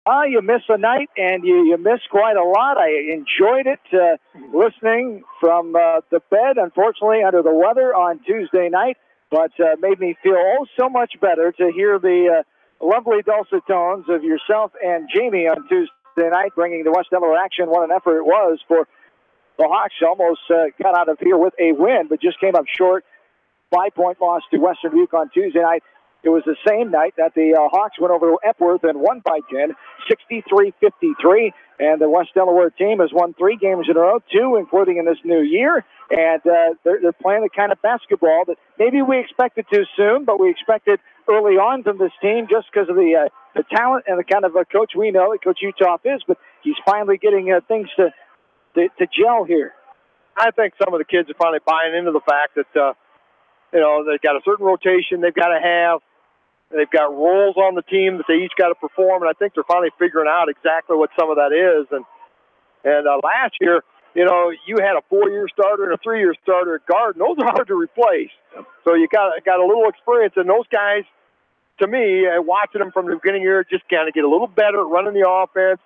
You miss a night, and you miss quite a lot. I enjoyed it listening from the bed, unfortunately under the weather on Tuesday night, but made me feel oh so much better to hear the lovely dulcet tones of yourself and Jamie on Tuesday night, bringing the West Delaware action. What an effort it was for the Hawks. Almost got out of here with a win, but just came up short. 5-point loss to Western Dubuque on Tuesday night. It was the same night that the Hawks went over to Epworth and won by 10, 63-53. And the West Delaware team has won 3 games in a row, 2 including in this new year. And they're playing the kind of basketball that maybe we expected too soon, but we expected early on from this team just because of the talent and the kind of a coach we know that Coach Uthoff is. But he's finally getting things to gel here. I think some of the kids are finally buying into the fact that, they've got a certain rotation they've got to have. They've got roles on the team that they each got to perform, and I think they're finally figuring out exactly what some of that is. And last year, you had a 4-year starter and a 3-year starter at guard, and those are hard to replace. So you got a little experience, and those guys, to me, watching them from the beginning of the year, just kind of get a little better at running the offense,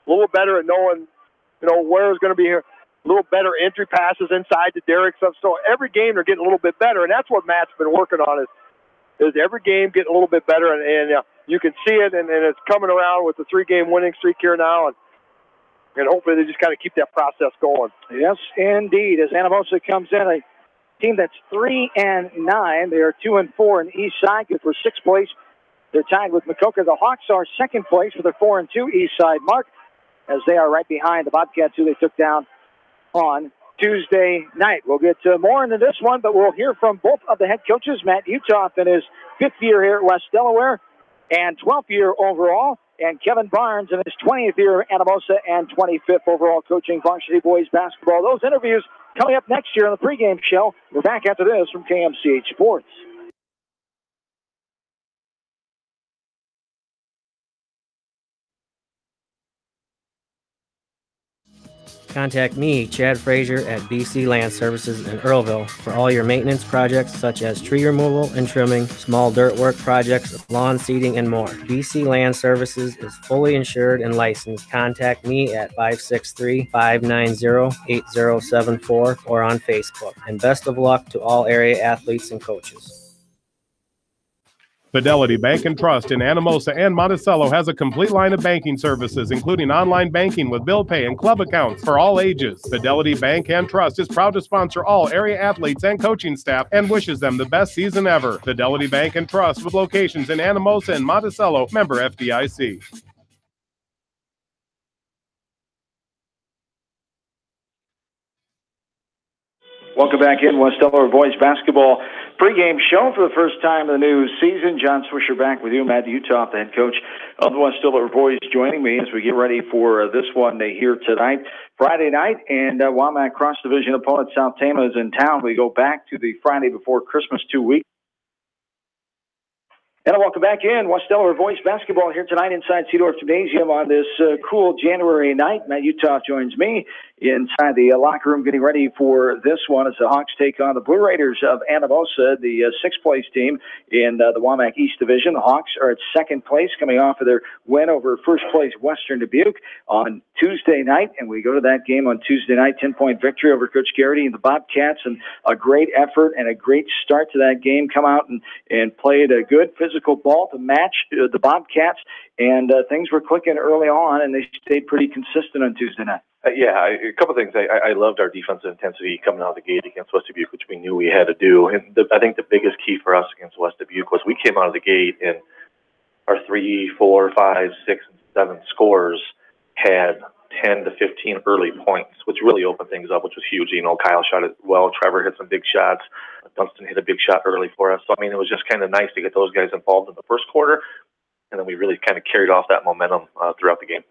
a little better at knowing, where it's going to be here. A little better entry passes inside to Derek stuff. So every game they're getting a little bit better, and that's what Matt's been working on is every game getting a little bit better, and you can see it, and it's coming around with the 3-game winning streak here now, and hopefully they just kind of keep that process going. Yes, indeed. As Anamosa comes in, a team that's 3-9, they are 2-4 in the East Side, good for 6th place. They're tied with Makoka. The Hawks are 2nd place with their 4-2 East Side mark, as they are right behind the Bobcats, who they took down on Tuesday night. We'll get more into this one, but we'll hear from both of the head coaches, Matt Uthoff in his 5th year here at West Delaware and 12th year overall, and Kevin Barnes in his 20th year at Anamosa and 25th overall coaching varsity boys basketball. Those interviews coming up next year on the pregame show. We're back after this from KMCH Sports. Contact me, Chad Frazier, at BC Land Services in Earlville for all your maintenance projects such as tree removal and trimming, small dirt work projects, lawn seeding, and more. BC Land Services is fully insured and licensed. Contact me at 563-590-8074 or on Facebook. And best of luck to all area athletes and coaches. Fidelity Bank and Trust in Anamosa and Monticello has a complete line of banking services, including online banking with bill pay and club accounts for all ages. Fidelity Bank and Trust is proud to sponsor all area athletes and coaching staff and wishes them the best season ever. Fidelity Bank and Trust with locations in Anamosa and Monticello, member FDIC. Welcome back in West Delaware boys basketball pregame show for the first time of the new season. John Swisher back with you. Matt Uthoff, the head coach of the West Delaware boys, joining me as we get ready for this one here tonight, Friday night. And Wamac Cross Division opponent South Tama is in town. We go back to the Friday before Christmas 2 weeks. And welcome back in West Delaware boys basketball here tonight inside Seedorf Gymnasium on this cool January night. Matt Uthoff joins me inside the locker room getting ready for this one as the Hawks take on the Blue Raiders of Anamosa, the 6th place team in the Wamac East Division. The Hawks are at 2nd place coming off of their win over 1st place Western Dubuque on Tuesday night. And we go to that game on Tuesday night, 10-point victory over Coach Garrity and the Bobcats, and a great effort and a great start to that game. Come out and played a good physical ball to match the Bobcats, and things were clicking early on, and they stayed pretty consistent on Tuesday night. A couple of things. I loved our defensive intensity coming out of the gate against West Dubuque, which we knew we had to do. And I think the biggest key for us against West Dubuque was we came out of the gate and our 3, 4, 5, 6, and 7 scores had 10 to 15 early points, which really opened things up, which was huge. Kyle shot it well. Trevor hit some big shots. Dunstan hit a big shot early for us. So, it was just kind of nice to get those guys involved in the first quarter, and then we really kind of carried off that momentum throughout the game.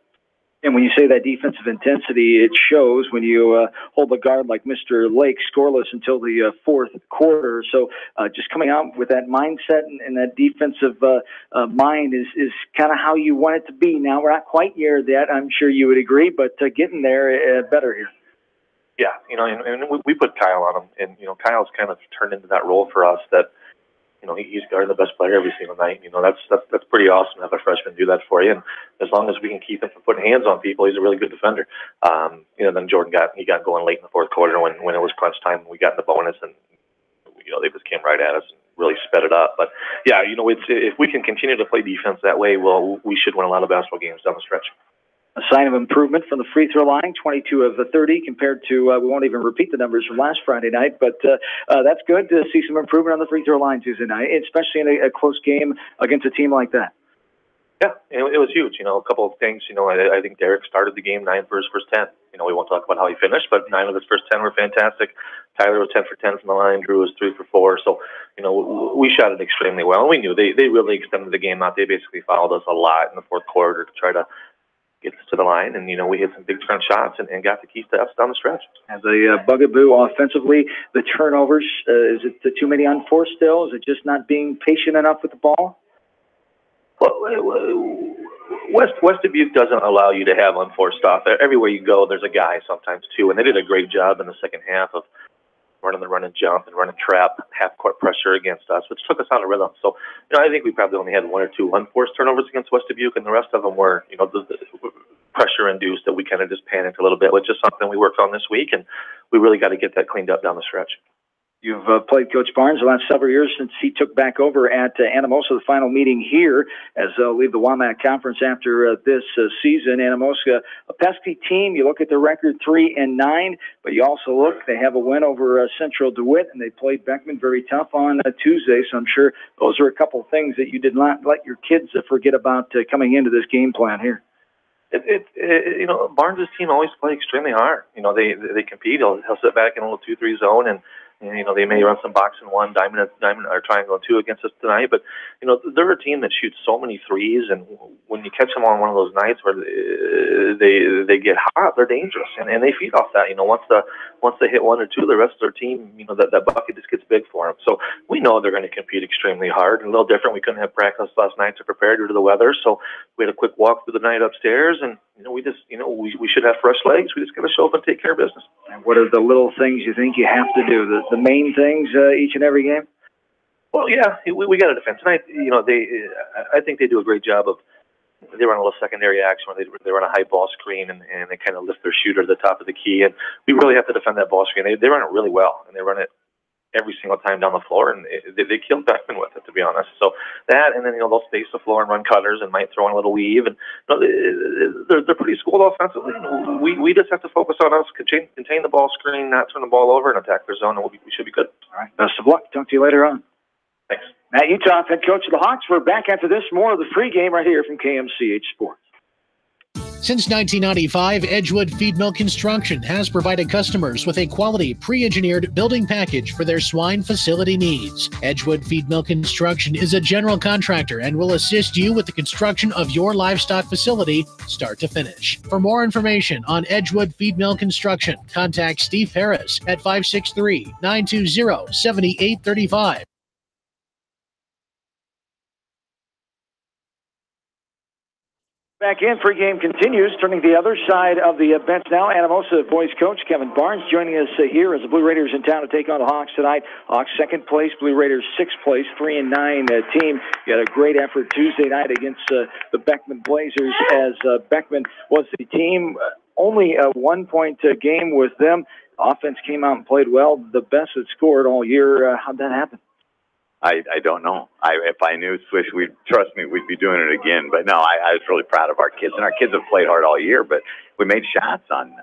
And when you say that defensive intensity, it shows when you hold a guard like Mr. Lake scoreless until the 4th quarter. So just coming out with that mindset and that defensive mind is kind of how you want it to be. Now, we're not quite near that, I'm sure you would agree, but getting there better here. Yeah, and we put Kyle on him, and Kyle's kind of turned into that role for us that he's guarding the best player every single night. That's pretty awesome to have a freshman do that for you. And as long as we can keep him from putting hands on people, he's a really good defender. Then Jordan got going late in the fourth quarter when it was crunch time. We got in the bonus, and they just came right at us and really sped it up. But yeah, if we can continue to play defense that way, we should win a lot of basketball games down the stretch. A sign of improvement from the free throw line, 22 of the 30 compared to, we won't even repeat the numbers from last Friday night, but that's good to see some improvement on the free throw line Tuesday night, especially in a close game against a team like that. Yeah, it was huge. A couple of things. I think Derek started the game 9 for his first 10. We won't talk about how he finished, but 9 of his first 10 were fantastic. Tyler was 10 for 10 from the line. Drew was 3 for 4. So, we shot it extremely well. And we knew they really extended the game out. They basically fouled us a lot in the fourth quarter to try to get us to the line. And, we hit some big turn shots and got the keys to us down the stretch. As a bugaboo offensively, the turnovers, is it too many unforced still? Is it just not being patient enough with the ball? Well, West Dubuque doesn't allow you to have unforced stuff. Everywhere you go, there's a guy sometimes too, and they did a great job in the second half of running the run and jump and running trap, half-court pressure against us, which took us out of rhythm. So, I think we probably only had 1 or 2 unforced turnovers against West Dubuque, and the rest of them were, the pressure-induced that we kind of just panicked a little bit, which is something we worked on this week, and we really got to get that cleaned up down the stretch. You've played Coach Barnes the last several years since he took back over at Anamosa, the final meeting here, as they'll leave the WAMAC Conference after this season. Anamosa, a pesky team. You look at their record 3-9, but you also look, they have a win over Central DeWitt, and they played Beckman very tough on Tuesday, so I'm sure those are a couple of things that you did not let your kids forget about coming into this game plan here. Barnes' team always play extremely hard. They compete. He'll sit back in a little 2-3 zone, and they may run some box and 1, diamond or triangle and 2 against us tonight. But they're a team that shoots so many threes, and when you catch them on one of those nights where they get hot, they're dangerous, and they feed off that. Once they hit 1 or 2, the rest of their team, that bucket just gets big for them. So we know they're going to compete extremely hard. And a little different. We couldn't have practice last night to prepare due to the weather, so we had a quick walk through the night upstairs, and we should have fresh legs. We just got to show up and take care of business. And what are the little things you think you have to do? The main things each and every game? Well, yeah, we got to defend tonight. I think they do a great job of. They run a little secondary action where they run a high ball screen and they kind of lift their shooter to the top of the key, and we really have to defend that ball screen. They run it really well, and they run it every single time down the floor, and they killed Beckman with it, to be honest. So that, and then they'll space the floor and run cutters and might throw in a little weave, and they're pretty schooled offensively. We just have to focus on us, contain the ball screen, not turn the ball over, and attack their zone, and we should be good. All right, best of luck. Talk to you later on. Thanks. Matt Uthoff, head coach of the Hawks. We're back after this. More of the free game right here from KMCH Sports. Since 1995, Edgewood Feed Mill Construction has provided customers with a quality, pre-engineered building package for their swine facility needs. Edgewood Feed Mill Construction is a general contractor and will assist you with the construction of your livestock facility, start to finish. For more information on Edgewood Feed Mill Construction, contact Steve Harris at 563-920-7835. Back in, pregame continues. Turning the other side of the bench now, Anamosa boys coach Kevin Barnes joining us here as the Blue Raiders in town to take on the Hawks tonight. Hawks second place, Blue Raiders sixth place, 3-9 team. You had a great effort Tuesday night against the Beckman Blazers, as Beckman was the team. Only a 1-point game with them. Offense came out and played well. The best that scored all year. How'd that happen? I don't know. If I knew Swish, trust me, we'd be doing it again. But no, I was really proud of our kids, and our kids have played hard all year. But we made shots on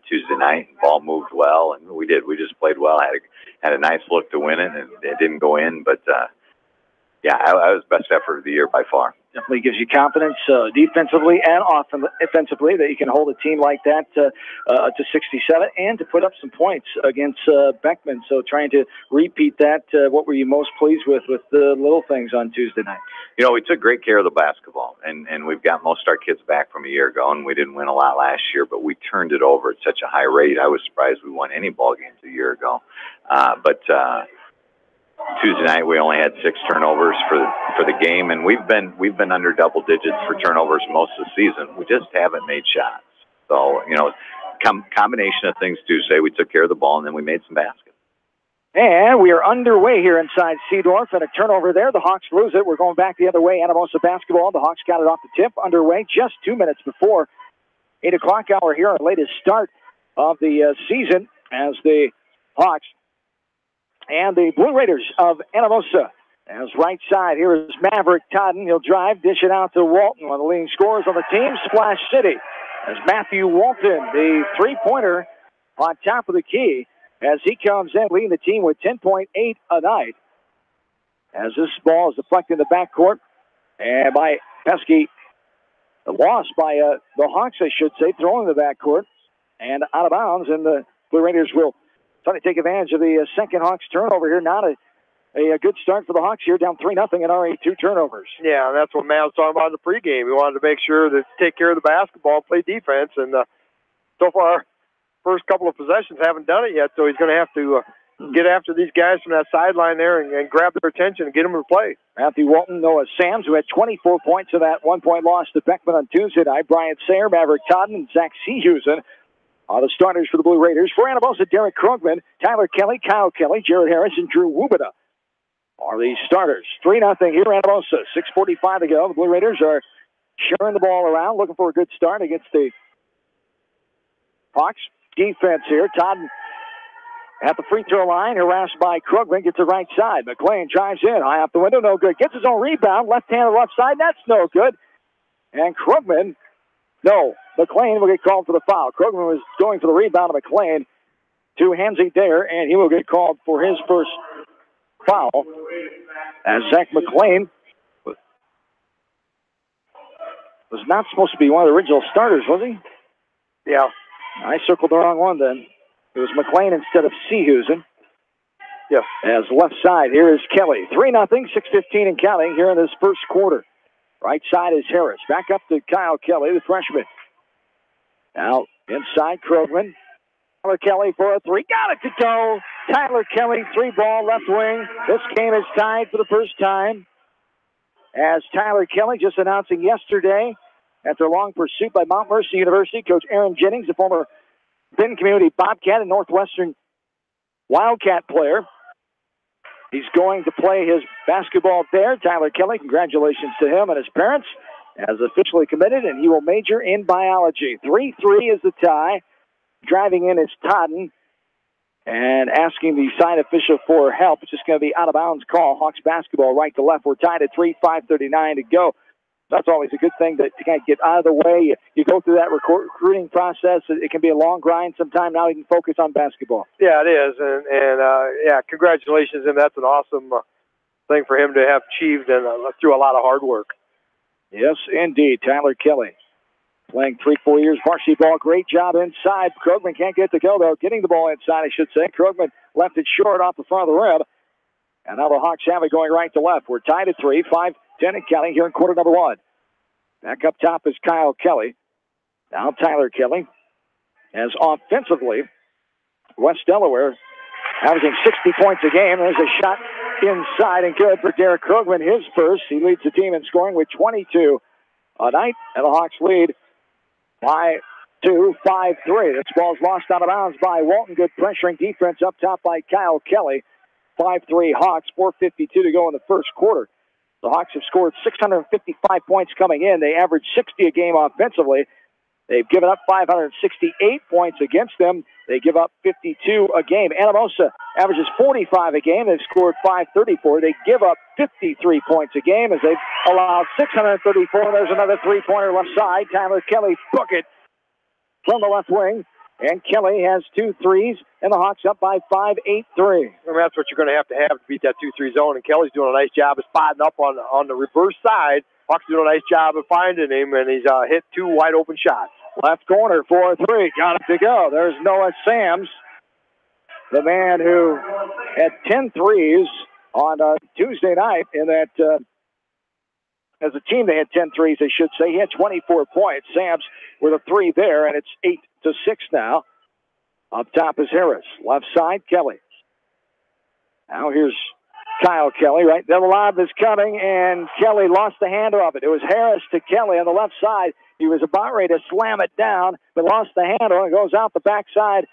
Tuesday night. Ball moved well, and we did. We just played well. Had a nice look to win it, and it didn't go in. But yeah, I was best effort of the year by far. Definitely gives you confidence defensively and offensively that you can hold a team like that to 67 and to put up some points against Beckman. So trying to repeat that, what were you most pleased with the little things on Tuesday night? We took great care of the basketball, and we've got most of our kids back from a year ago, and we didn't win a lot last year, but we turned it over at such a high rate. I was surprised we won any ball games a year ago. But Tuesday night we only had 6 turnovers for the game, and we've been under double digits for turnovers most of the season. We just haven't made shots. So combination of things Tuesday. We took care of the ball, and then we made some baskets. And we are underway here inside Seedorf, and a turnover there. The Hawks lose it. We're going back the other way. Anamosa basketball. The Hawks got it off the tip. Underway just 2 minutes before 8 o'clock hour here, our latest start of the season as the Hawks and the Blue Raiders of Anamosa. As right side, here is Maverick Todden. He'll drive, dish it out to Walton, one of the leading scorers on the team, Splash City. As Matthew Walton, the three-pointer on top of the key, as he comes in, leading the team with 10.8 a night. As this ball is deflected in the backcourt, and by Pesky, lost by the Hawks, I should say, thrown in the backcourt, and out of bounds, and the Blue Raiders will try to take advantage of the second Hawks turnover here. Not a good start for the Hawks here, down 3-0 and already 2 turnovers. Yeah, and that's what Matt was talking about in the pregame. He wanted to make sure to take care of the basketball, play defense, and so far, first couple of possessions haven't done it yet, so he's going to have to get after these guys from that sideline there and grab their attention and get them to play. Matthew Walton, Noah Sams, who had 24 points in that 1-point loss to Beckman on Tuesday night. Brian Sayre, Maverick Todden, and Zach Seehusen are the starters for the Blue Raiders. For Anamosa, Derek Krugman, Tyler Kelly, Kyle Kelly, Jared Harris, and Drew Wubada are the starters. 3-0 here, Anamosa. 6:45 to go. The Blue Raiders are sharing the ball around, looking for a good start against the Hawks. Defense here. Todden at the free throw line, harassed by Krugman, gets the right side. McLean drives in, high off the window, no good. Gets his own rebound, left hand on the left side, that's no good. And Krugman, no, McLean will get called for the foul. Krugman was going for the rebound of McLean to Hansi Dare, and he will get called for his first foul. As Zach McLean was not supposed to be one of the original starters, was he? Yeah. I circled the wrong one then. It was McLean instead of Seehusen. Yes. As left side, here is Kelly. 3-0, 6:15 and counting here in this first quarter. Right side is Harris. Back up to Kyle Kelly, the freshman. Now inside Krugman. Tyler Kelly for a three. Got it to go. Tyler Kelly, 3-ball left wing. This game is tied for the first time. As Tyler Kelly just announcing yesterday, after a long pursuit by Mount Mercy University, Coach Aaron Jennings, a former Benton Community Bobcat and Northwestern Wildcat player. He's going to play his basketball there. Tyler Kelly, congratulations to him and his parents, has officially committed, and he will major in biology. 3-3 is the tie. Driving in is Todden and asking the side official for help. It's just going to be out-of-bounds call. Hawks basketball right to left. We're tied at 3, 5:39 to go. That's always a good thing to kind of get out of the way. You go through that recruiting process. It can be a long grind sometime. Now you can focus on basketball. Yeah, it is. And yeah, congratulations. And that's an awesome thing for him to have achieved and through a lot of hard work. Yes, indeed. Tyler Kelly playing 3-4 years varsity ball. Great job inside. Krugman can't get to go, though. Getting the ball inside, I should say. Krugman left it short off the front of the rim. And now the Hawks have it going right to left. We're tied at 3, 5-10 and counting here in quarter number 1. Back up top is Kyle Kelly. Now Tyler Kelly. As offensively, West Delaware averaging 60 points a game. There's a shot inside and good for Derek Krugman. His first. He leads the team in scoring with 22 a night. And the Hawks lead by 2, 5-3. This ball's lost out of bounds by Walton. Good pressuring defense up top by Kyle Kelly. 5-3 Hawks, 4:52 to go in the first quarter. The Hawks have scored 655 points coming in. They average 60 a game offensively. They've given up 568 points against them. They give up 52 a game. Anamosa averages 45 a game. They've scored 534. They give up 53 points a game as they've allowed 634. There's another three-pointer left side. Tyler Kelly took it from the left wing. And Kelly has 2 threes, and the Hawks up by 5, 8-3. I mean, that's what you're going to have to beat that 2-3 zone. And Kelly's doing a nice job of spotting up on the reverse side. Hawks doing a nice job of finding him, and he's hit 2 wide open shots. Left corner for a 3. Got it to go. There's Noah Sams, the man who had 10 threes on Tuesday night in that. As a team, they had 10 threes, they should say. He had 24 points. Sams with a 3 there, and it's 8-6 now. Up top is Harris. Left side, Kelly. Now here's Kyle Kelly, right? The lob is coming, and Kelly lost the handle of it. It was Harris to Kelly on the left side. He was about ready to slam it down, but lost the handle, and goes out the backside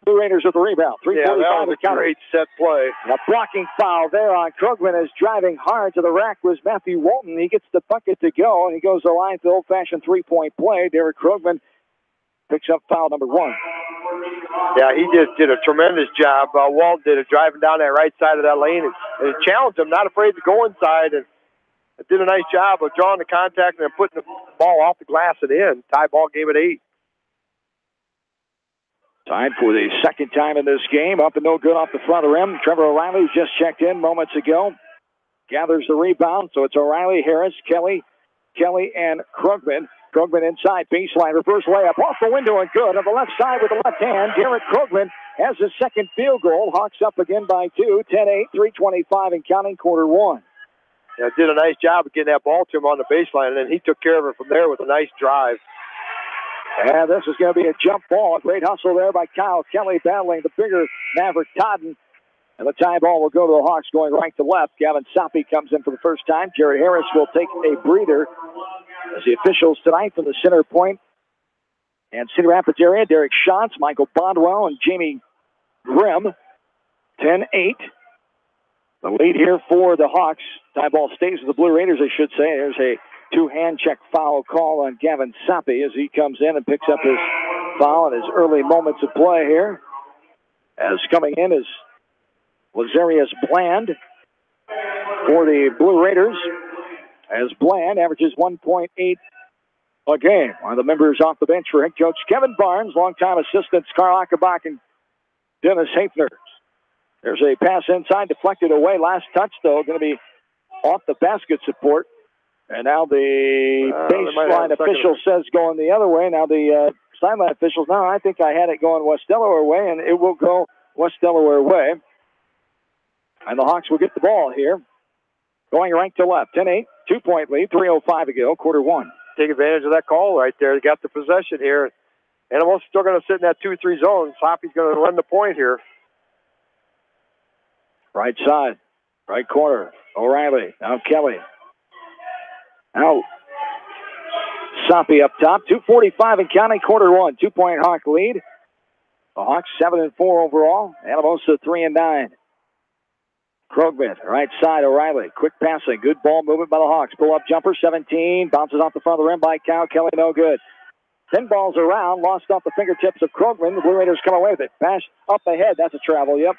Blue Raiders with the rebound. 3:45 yeah, that was a great set play. And a blocking foul there on Krugman is driving hard to the rack was Matthew Walton. He gets the bucket to go, and he goes to the line for the old-fashioned three-point play. Derek Krugman picks up foul number 1. Yeah, he just did a tremendous job. Walt did it, driving down that right side of that lane and challenged him, not afraid to go inside, and did a nice job of drawing the contact and then putting the ball off the glass and in. Tie ball game at 8. Tied for the second time in this game. Up and no good off the front of the rim. Trevor O'Reilly just checked in moments ago. Gathers the rebound, so it's O'Reilly, Harris, Kelly, and Krugman. Krugman inside, baseline, reverse layup, off the window and good. On the left side with the left hand, Derek Krugman has his second field goal. Hawks up again by 2, 10-8, 3:25 and counting, quarter 1. Yeah, did a nice job of getting that ball to him on the baseline, and then he took care of it from there with a nice drive. And this is going to be a jump ball. A great hustle there by Kyle Kelly battling the bigger Maverick Todden. And the tie ball will go to the Hawks going right to left. Gavin Soppe comes in for the first time. Jared Harris will take a breather as the officials tonight from the center point and Cedar Rapids area. Derek Schatz, Michael Bodwell, and Jamie Grimm. 10-8. The lead here for the Hawks. Tie ball stays with the Blue Raiders, I should say. There's a two-hand check foul call on Gavin Soppe as he comes in and picks up his foul in his early moments of play here. As coming in is Lazarius Bland for the Blue Raiders, as Bland averages 1.8 a game. One of the members off the bench for head coach Kevin Barnes, longtime assistants Carl Ackerbach and Dennis Hafner. There's a pass inside, deflected away. Last touch, though, going to be off the basket support. And now the baseline official says going the other way. Now the sideline officials, no, I think I had it going West Delaware way, and it will go West Delaware way. And the Hawks will get the ball here. Going right to left. 10-8, 2-point lead, 3:05 to go, quarter 1. Take advantage of that call right there. They got the possession here. Anamosa still going to sit in that 2-3 zone. Soppe's going to run the point here. Right side, right corner. O'Reilly, now Kelly. Now Soppe up top. 2:45 and counting, quarter 1. 2-point Hawk lead. The Hawks 7-4 overall. Anamosa 3-9. Krugman, right side, O'Reilly. Quick passing, good ball movement by the Hawks. Pull-up jumper, 17. Bounces off the front of the rim by Kyle Kelly, no good. 10 balls around, lost off the fingertips of Krugman. The Blue Raiders come away with it. Pass up ahead, that's a travel, yep.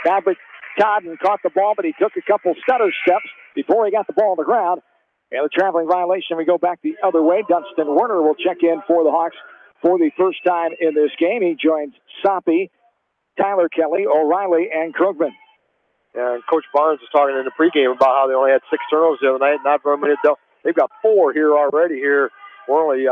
Maverick Todden caught the ball, but he took a couple stutter steps before he got the ball on the ground. And the traveling violation, we go back the other way. Dunstan Werner will check in for the Hawks for the first time in this game. He joins Soppe, Tyler Kelly, O'Reilly, and Krugman. And Coach Barnes was talking in the pregame about how they only had 6 turnovers the other night. Not very many. They've got 4 here already. Here we're only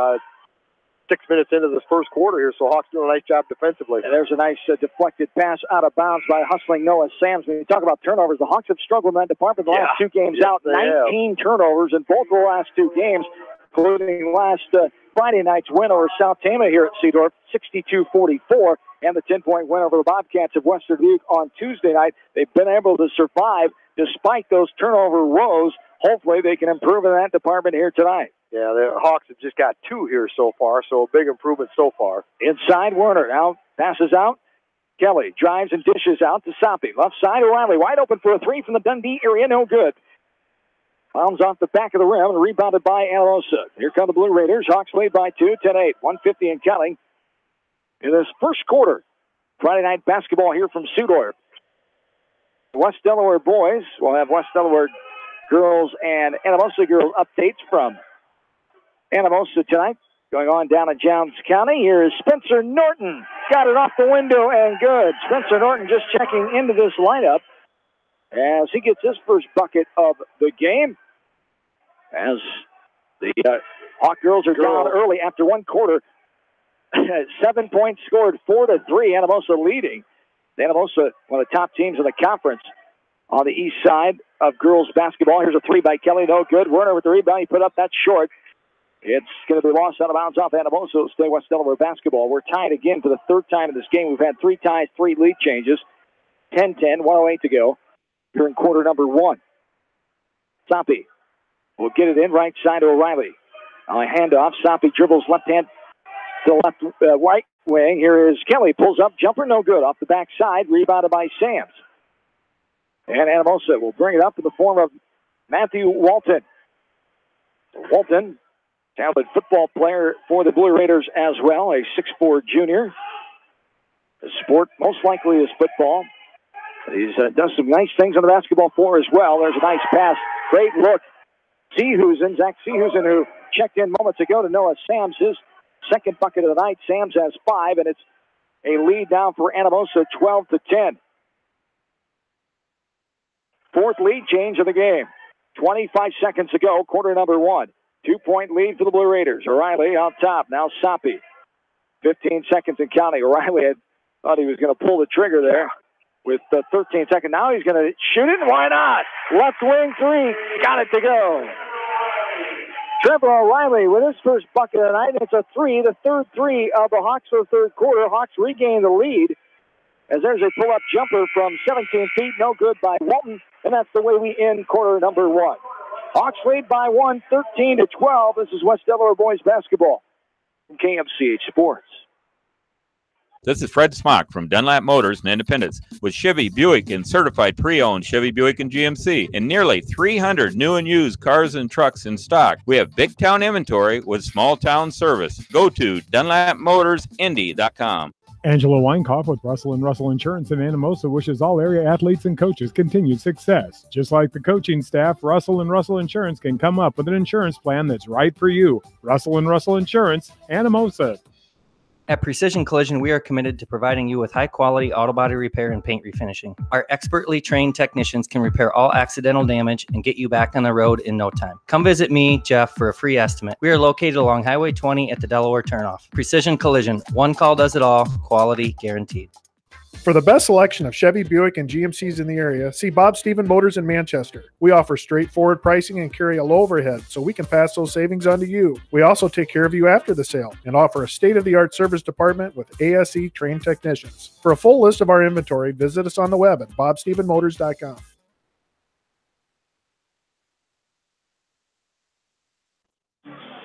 6 minutes into this first quarter here, so Hawks doing a nice job defensively. And there's a nice deflected pass out of bounds by hustling Noah Sams. When you talk about turnovers, the Hawks have struggled in that department the last 2 games out. 19 turnovers in both the last 2 games, including last Friday night's win over South Tama here at Seedorf, 62-44, and the 10-point win over the Bobcats of Western Dubuque on Tuesday night. They've been able to survive despite those turnover woes. Hopefully they can improve in that department here tonight. Yeah, the Hawks have just got 2 here so far, so a big improvement so far. Inside Werner, now passes out. Kelly drives and dishes out to Soppe. Left side, O'Reilly wide open for a 3 from the Dundee area, no good. Bounds off the back of the rim and rebounded by Anamosa. Here come the Blue Raiders. Hawks lead by 2, 10-8, 150 and counting in this first quarter. Friday night basketball here from Seudorf. West Delaware boys will have West Delaware girls and Anamosa girls updates from Anamosa tonight. Going on down in Jones County. Here is Spencer Norton. Got it off the window and good. Spencer Norton just checking into this lineup as he gets his first bucket of the game. As the Hawk girls are down early after one quarter. 7 points scored, 4-3. Anamosa leading. Anamosa, one of the top teams in the conference on the east side of girls basketball. Here's a 3 by Kelly, no good. Werner with the rebound. He put up that short. It's going to be lost out of bounds off Anamosa. It'll stay West Delaware basketball. We're tied again for the 3rd time in this game. We've had 3 ties, 3 lead changes. 10-10, 1:08 to go here in quarter number 1. Soppe will get it in right side to O'Reilly. On a handoff, Soppe dribbles left hand the left right wing. Here is Kelly. Pulls up. Jumper no good. Off the backside. Rebounded by Sams. And Anamosa will bring it up in the form of Matthew Walton. Walton, talented football player for the Blue Raiders as well. A 6'4" junior. The sport most likely is football. He's done some nice things on the basketball floor as well. There's a nice pass. Great look. Zach Seehusen, who checked in moments ago to Noah Sams, his second bucket of the night. Sams has 5, and it's a lead down for Anamosa, 12-10. Fourth lead change of the game. 25 seconds ago, quarter number 1. 2-point lead for the Blue Raiders. O'Reilly on top. Now Soppy. 15 seconds and counting. O'Reilly thought he was going to pull the trigger there with 13 seconds. Now he's going to shoot it. Why not? Left wing 3. Got it to go. Trevor O'Reilly with his first bucket of the night. It's a 3, the third 3 of the Hawks for the third quarter. Hawks regain the lead as there's a pull-up jumper from 17 feet. No good by Walton, and that's the way we end quarter number 1. Hawks lead by 1, 13-12. This is West Delaware boys basketball from KMCH Sports. This is Fred Smock from Dunlap Motors and Independence with Chevy, Buick, and certified pre-owned Chevy, Buick, and GMC, and nearly 300 new and used cars and trucks in stock. We have big town inventory with small town service. Go to DunlapMotorsIndy.com. Angela Weinkauf with Russell & Russell Insurance in Anamosa wishes all area athletes and coaches continued success. Just like the coaching staff, Russell & Russell Insurance can come up with an insurance plan that's right for you. Russell & Russell Insurance, Anamosa. At Precision Collision, we are committed to providing you with high-quality auto body repair and paint refinishing. Our expertly trained technicians can repair all accidental damage and get you back on the road in no time. Come visit me, Jeff, for a free estimate. We are located along Highway 20 at the Delaware Turnoff. Precision Collision, one call does it all, quality guaranteed. For the best selection of Chevy, Buick, and GMCs in the area, see Bob Stephen Motors in Manchester. We offer straightforward pricing and carry a low overhead, so we can pass those savings on to you. We also take care of you after the sale and offer a state-of-the-art service department with ASE trained technicians. For a full list of our inventory, visit us on the web at bobstephenmotors.com.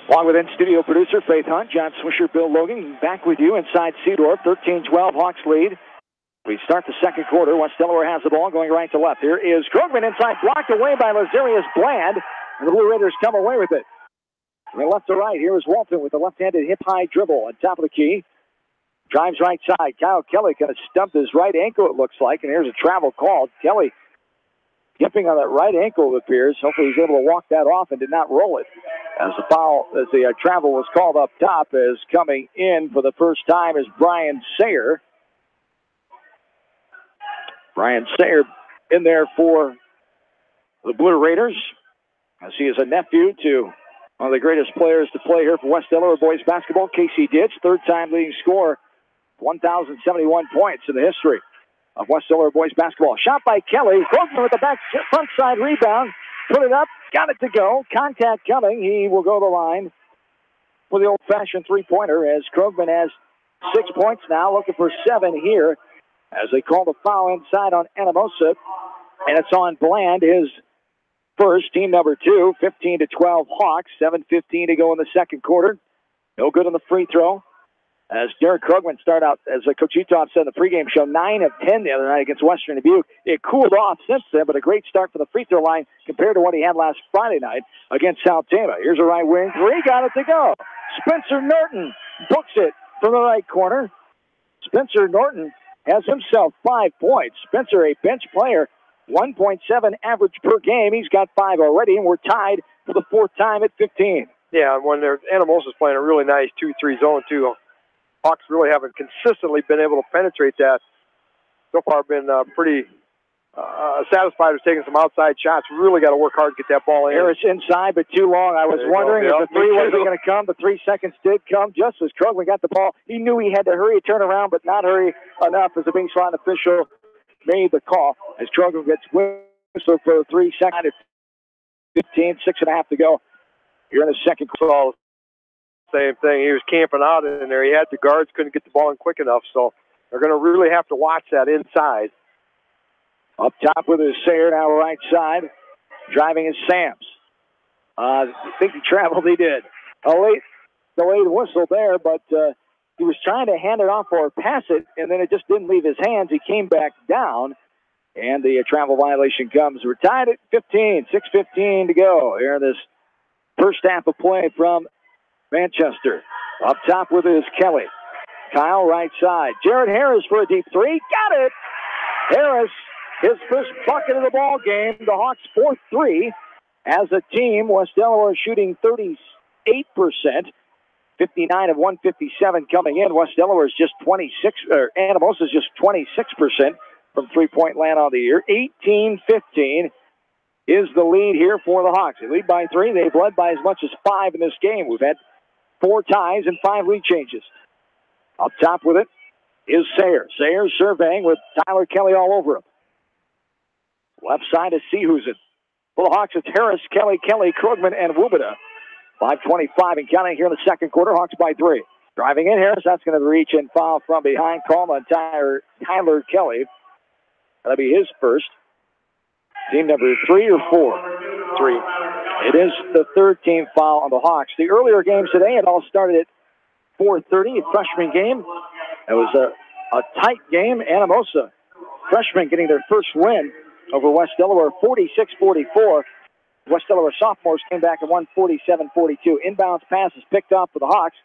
Along with in-studio producer Faith Hunt, John Swisher, Bill Logan, back with you inside Seedorf. 13-12 Hawks lead. We start the second quarter. West Delaware has the ball going right to left. Here is Krugman inside, blocked away by Lazarius Bland, and the Blue Raiders come away with it. From left to right, here is Walton with the left-handed hip-high dribble on top of the key. Drives right side. Kyle Kelly kind of stumped his right ankle, it looks like, and here's a travel call. Kelly skipping on that right ankle, it appears. Hopefully he's able to walk that off and did not roll it. As the foul, as the travel was called up top, is coming in for the first time is Brian Sayer. Brian Sayer in there for the Blue Raiders, as he is a nephew to one of the greatest players to play here for West Delaware boys basketball, Casey Ditch, third-time leading scorer, 1,071 points in the history of West Delaware boys basketball. Shot by Kelly, Krugman with the back front side rebound, put it up, got it to go. Contact coming. He will go to the line for the old-fashioned three-pointer as Krugman has 6 points now, looking for 7 here as they call the foul inside on Anamosa, and it's on Bland, his first, team number 2, 15-12 Hawks, 7:15 to go in the second quarter. No good on the free throw. As Derek Krugman started out, as Coach Utah said in the pregame show, 9 of 10 the other night against Western Dubuque. It cooled off since then, but a great start for the free throw line compared to what he had last Friday night against South Tama. Here's a right wing three, got it to go. Spencer Norton books it from the right corner. Spencer Norton has himself 5 points. Spencer, a bench player, 1.7 average per game. He's got 5 already, and we're tied for the 4th time at 15. Yeah, when Anamosa's playing a really nice 2-3 zone, too. Hawks really haven't consistently been able to penetrate that. So far, been pretty satisfied with taking some outside shots. Really got to work hard to get that ball in. Harris inside, but too long. I was wondering if the three wasn't going to come. The 3 seconds did come just as Krugman got the ball. He knew he had to hurry, turn around, but not hurry enough as the baseline official made the call. As Krugman gets whistled for the 3 seconds, 15, 6.5 to go. Here in the second quarter. Same thing. He was camping out in there. He had the guards, couldn't get the ball in quick enough, so they're going to really have to watch that inside. Up top with his Sayer now right side. Driving is Sams. I think he traveled. He did. A late whistle there, but he was trying to hand it off or pass it, and then it just didn't leave his hands. He came back down, and the travel violation comes. We're tied at 15, 6:15 to go here in this first half of play from Manchester. Up top with it is Kelly. Kyle right side. Jared Harris for a deep three. Got it! Harris, his first bucket of the ball game. The Hawks' fourth three. As a team, West Delaware shooting 38%. 59 of 157 coming in. West Delaware is just 26, or Anamosa is just 26% from three-point land on the year. 18-15 is the lead here for the Hawks. They lead by 3. They've led by as much as 5 in this game. We've had 4 ties and 5 lead changes. Up top with it is Sayers. Sayers surveying with Tyler Kelly all over him. Left side is Seehusen. For the Hawks, it's Harris, Kelly, Krugman, and Wubeda. 5:25 and counting here in the second quarter. Hawks by 3. Driving in Harris. That's going to reach and foul from behind. Call on Tyler Kelly. That'll be his first. Team number 3 or 4? 3. It is the third team foul on the Hawks. The earlier games today, it all started at 4:30, a freshman game. It was a tight game. Anamosa, freshmen, getting their first win over West Delaware, 46-44. West Delaware sophomores came back and won 47-42. Inbounds pass is picked up for the Hawks,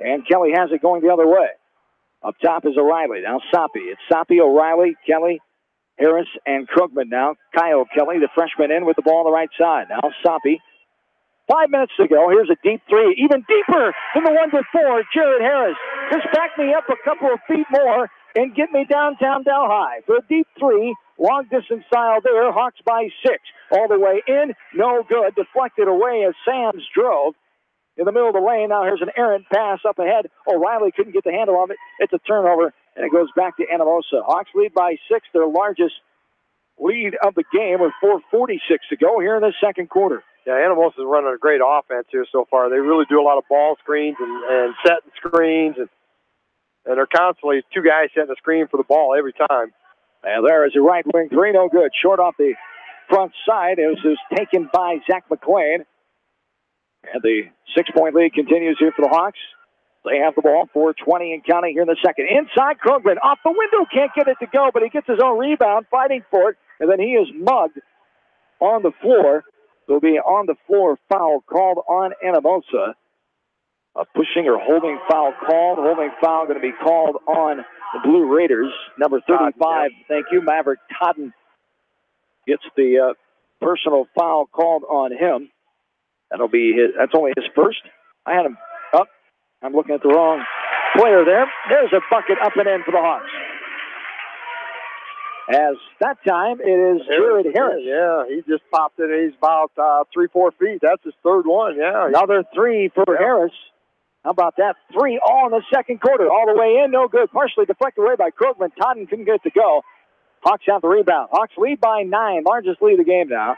and Kelly has it going the other way. Up top is O'Reilly. Now Soppy. It's Soppy, O'Reilly, Kelly, Harris, and Krugman now. Kyle Kelly, the freshman, in with the ball on the right side. Now Soppy. 5 minutes to go. Here's a deep three. Even deeper than the one before. Jared Harris. Just back me up a couple of feet more and get me downtown Delhi. For a deep three, long distance style there. Hawks by 6. All the way in. No good. Deflected away as Sams drove in the middle of the lane. Now here's an errant pass up ahead. O'Reilly couldn't get the handle of it. It's a turnover, and it goes back to Anamosa. Hawks lead by 6. Their largest lead of the game with 4:46 to go here in the second quarter. Yeah, Anamosa is running a great offense here so far. They really do a lot of ball screens and setting screens, and they're constantly 2 guys setting a screen for the ball every time. And there is a right wing three, no good. Short off the front side. It was taken by Zach McLean. And the 6-point lead continues here for the Hawks. They have the ball, 4:20 and counting here in the second. Inside, Krugman off the window, can't get it to go, but he gets his own rebound, fighting for it, and then he is mugged on the floor. There'll be on the floor foul called on Anamosa. A pushing or holding foul called. Holding foul going to be called on the Blue Raiders. Number 35, thank you, Maverick Todden gets the personal foul called on him. That'll be his. That's only his first. I had him up. I'm looking at the wrong player there. There's a bucket up and in for the Hawks. As that time, it is Jared Harris. Yeah, he just popped it. He's about 3-4 feet. That's his third one, yeah. Another 3 for Harris. How about that? 3 all in the second quarter. All the way in, no good. Partially deflected away by Krugman. Todden couldn't get it to go. Hawks have the rebound. Hawks lead by 9. Largest lead of the game now.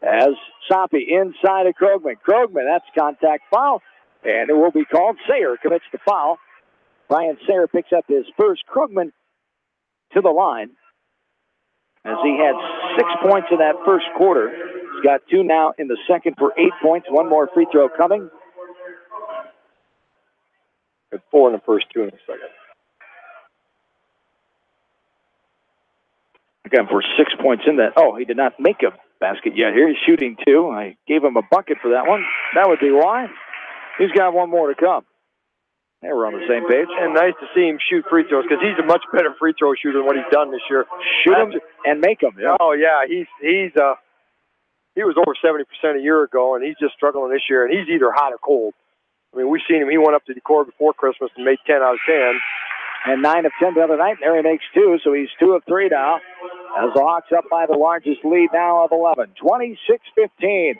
As Soppy inside of Krugman. Krugman, that's contact foul. And it will be called. Sayer commits the foul. Brian Sayer picks up his first. Krugman to the line, as he had 6 points in that first quarter. He's got 2 now in the second for 8 points. 1 more free throw coming. Good 4 in the first, 2 in the second. Again, for 6 points in that. Oh, he did not make a basket yet. Here he's shooting 2. I gave him a bucket for that one. That would be why. He's got 1 more to come. Hey, we're on the same page. And nice to see him shoot free throws, because he's a much better free throw shooter than what he's done this year. Shoot them and make them. Yeah. Oh yeah, he was over 70% a year ago, and he's just struggling this year. And he's either hot or cold. I mean, we've seen him. He went up to the court before Christmas and made 10 out of 10. And 9 of 10 the other night. There he makes 2, so he's 2 of 3 now. As the Hawks up by the largest lead now of 11, 26-15.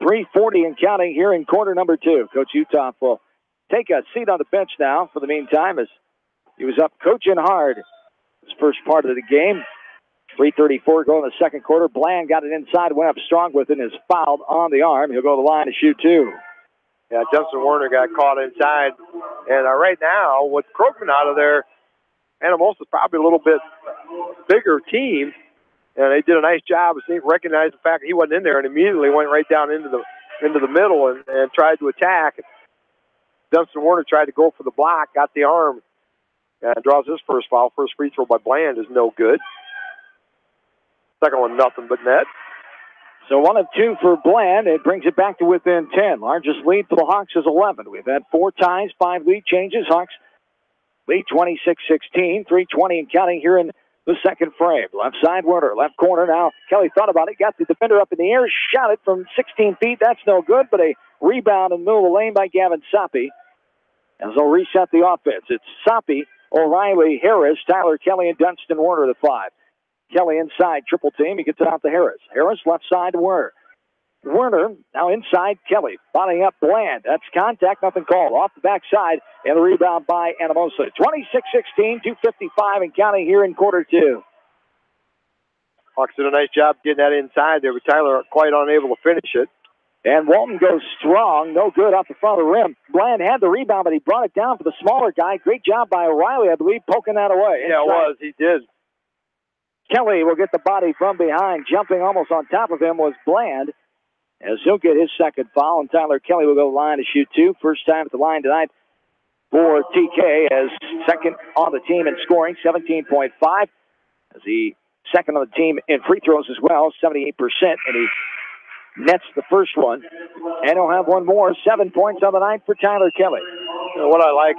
3:40 and counting here in quarter number 2. Coach Uthoff will take a seat on the bench now for the meantime, as he was up coaching hard his first part of the game. 3:34 go in the second quarter. Bland got it inside, went up strong with it, and is fouled on the arm. He'll go to the line to shoot 2. Yeah, Justin Werner got caught inside. And right now, with Krugman out of there, Anamosa's probably a little bit bigger team. And they did a nice job of recognizing the fact that he wasn't in there, and immediately went right down into the middle and tried to attack. Dunstan Warner tried to go for the block, got the arm, and draws his first foul. First free throw by Bland is no good. Second one, nothing but net. So 1 of 2 for Bland. It brings it back to within 10. Largest lead for the Hawks is 11. We've had 4 ties, 5 lead changes. Hawks lead 26-16, 3:20 and counting here in the second frame. Left side, Werner, left corner. Now Kelly thought about it, got the defender up in the air, shot it from 16 feet. That's no good, but a rebound in the middle of the lane by Gavin Soppe. As they'll reset the offense, it's Soppe, O'Reilly, Harris, Tyler Kelly, and Dunstan Warner, the 5. Kelly inside, triple team. He gets it out to Harris. Harris left side to Werner. Werner now inside Kelly, bodying up Bland. That's contact, nothing called. Off the backside, and the rebound by Anamosa. 26-16, 2:55 and counting here in quarter 2. Hawks did a nice job getting that inside there, but Tyler quite unable to finish it. And Walton goes strong, no good off the front of the rim. Bland had the rebound, but he brought it down for the smaller guy. Great job by O'Reilly, I believe, poking that away. Yeah, it was. He did. Kelly will get the body from behind. Jumping almost on top of him was Bland, as he'll get his second foul, and Tyler Kelly will go to the line to shoot 2. First time at the line tonight for TK, as second on the team in scoring, 17.5. As the second on the team in free throws as well, 78%, and he nets the first one. And he'll have one more, 7 points on the night for Tyler Kelly. You know, what I like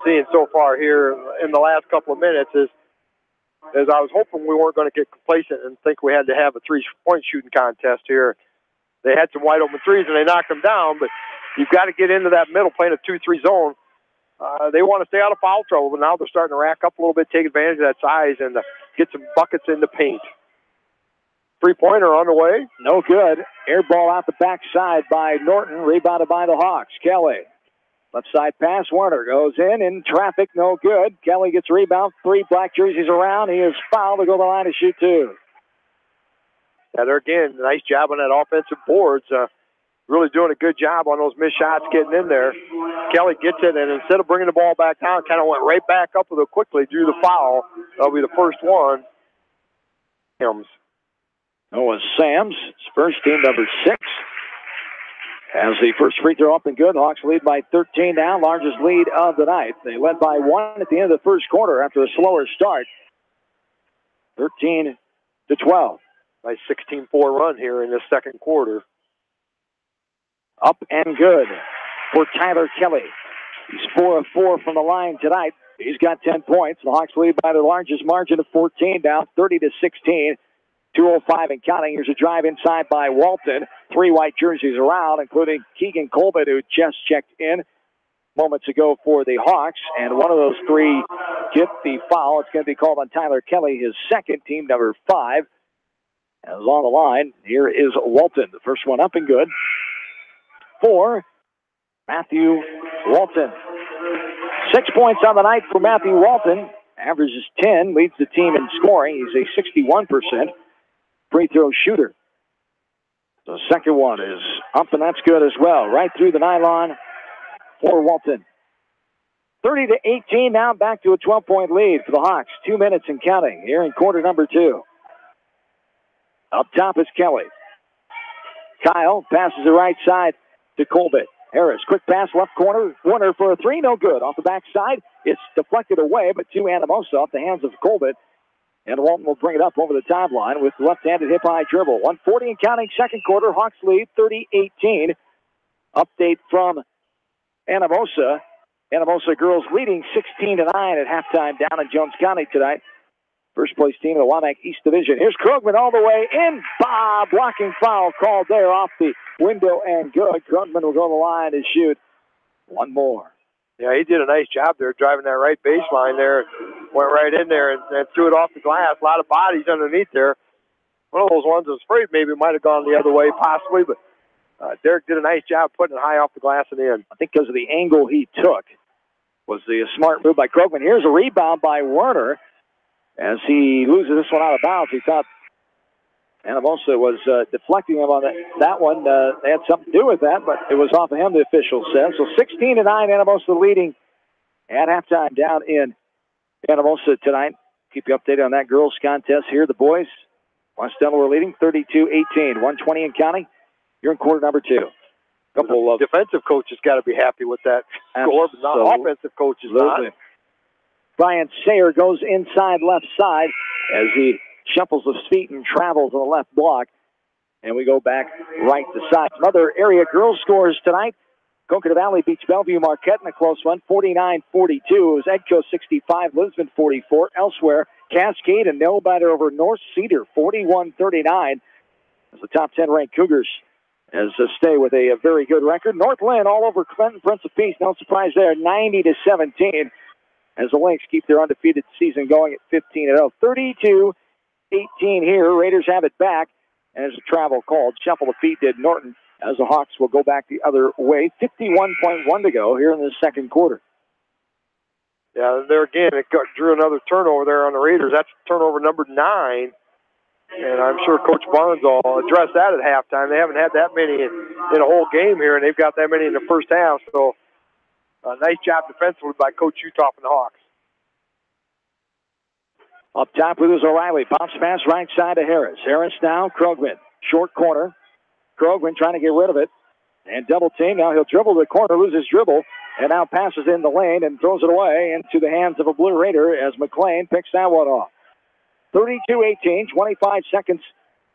seeing so far here in the last couple of minutes is I was hoping we weren't going to get complacent and think we had to have a 3-point shooting contest here. They had some wide open threes and they knocked them down, but you've got to get into that middle, playing a 2-3 zone. They want to stay out of foul trouble, but now they're starting to rack up a little bit, take advantage of that size, and get some buckets in the paint. 3-pointer on the way. No good. Air ball out the backside by Norton, rebounded by the Hawks. Kelly. Left side pass, Werner goes in traffic, no good. Kelly gets a rebound, 3 black jerseys around. He is fouled to go to the line to shoot 2. Yeah, they're again, nice job on that offensive boards. Really doing a good job on those missed shots getting in there. Kelly gets it, and instead of bringing the ball back down, kind of went right back up with it quickly, drew the foul. That'll be the first one. That was Sam's, his first, team number 6. As the first free throw up and good, Hawks lead by 13 now, largest lead of the night. They led by 1 at the end of the first quarter after a slower start. 13-12. Nice 16-4 run here in the second quarter. Up and good for Tyler Kelly. He's 4 of 4 from the line tonight. He's got 10 points. The Hawks lead by the largest margin of 14 now, 30-16. 2:05 and counting. Here's a drive inside by Walton. 3 white jerseys around, including Keegan Colbert, who just checked in moments ago for the Hawks. And one of those 3 get the foul. It's going to be called on Tyler Kelly, his second, team number 5. As on the line, here is Walton. The first one up and good for Matthew Walton. 6 points on the night for Matthew Walton. Averages 10, leads the team in scoring. He's a 61% free throw shooter. The second one is up, and that's good as well. Right through the nylon for Walton. 30-18, now back to a 12-point lead for the Hawks. 2 minutes and counting here in quarter number 2. Up top is Kelly. Kyle passes the right side to Colbert. Harris, quick pass, left corner. Warner for a 3, no good. Off the backside, it's deflected away, but to Anamosa off the hands of Colbert. And Walton will bring it up over the timeline with left-handed hip-high dribble. 1:40 and counting, second quarter. Hawks lead 30-18. Update from Anamosa. Anamosa girls leading 16-9 at halftime down in Jones County tonight. First place team in the Waback East Division. Here's Krugman all the way in. Blocking foul called there off the window and good. Krugman will go to the line and shoot one more. Yeah, he did a nice job there driving that right baseline there. Went right in there and threw it off the glass. A lot of bodies underneath there. One of those ones I was afraid maybe might have gone the other way possibly, but Derek did a nice job putting it high off the glass and in. I think because of the angle he took was the smart move by Krugman. Here's a rebound by Werner. As he loses this one out of bounds, he thought Anamosa was deflecting him on that one. They had something to do with that, but it was off of him, the official says. So 16-9, Anamosa leading at halftime down in Anamosa tonight. Keep you updated on that girls' contest here. The boys, West Delaware leading 32-18, 1:20 and counting. You're in quarter number 2. Couple of defensive coaches got to be happy with that score, but not offensive coaches. Not. Brian Sayer goes inside left side as he shuffles his feet and travels on the left block. And we go back right to side. Some other area girls scores tonight. Coconut Valley beats Bellevue Marquette in a close one, 49-42. It was Edco 65, Lisbon 44. Elsewhere, Cascade and nail-biter over North Cedar, 41-39. As the top 10 ranked Cougars as stay with a very good record. Northland all over Clinton, Prince of Peace. No surprise there, 90-17. As the Lynx keep their undefeated season going at 15-0. 32-18 here. Raiders have it back. And there's a travel called. Shuffle of feet did Norton as the Hawks will go back the other way. 51.1 to go here in the second quarter. Yeah, there again, it drew another turnover there on the Raiders. That's turnover number 9. And I'm sure Coach Barnes will address that at halftime. They haven't had that many in a whole game here, and they've got that many in the first half. So nice job defensively by Coach Uthoff and the Hawks. Up top with is O'Reilly. Pops pass right side to Harris. Harris now, Krogman. Short corner. Krogman trying to get rid of it. And double team. Now he'll dribble to the corner, loses dribble, and now passes in the lane and throws it away into the hands of a Blue Raider as McLean picks that one off. 32-18, 25 seconds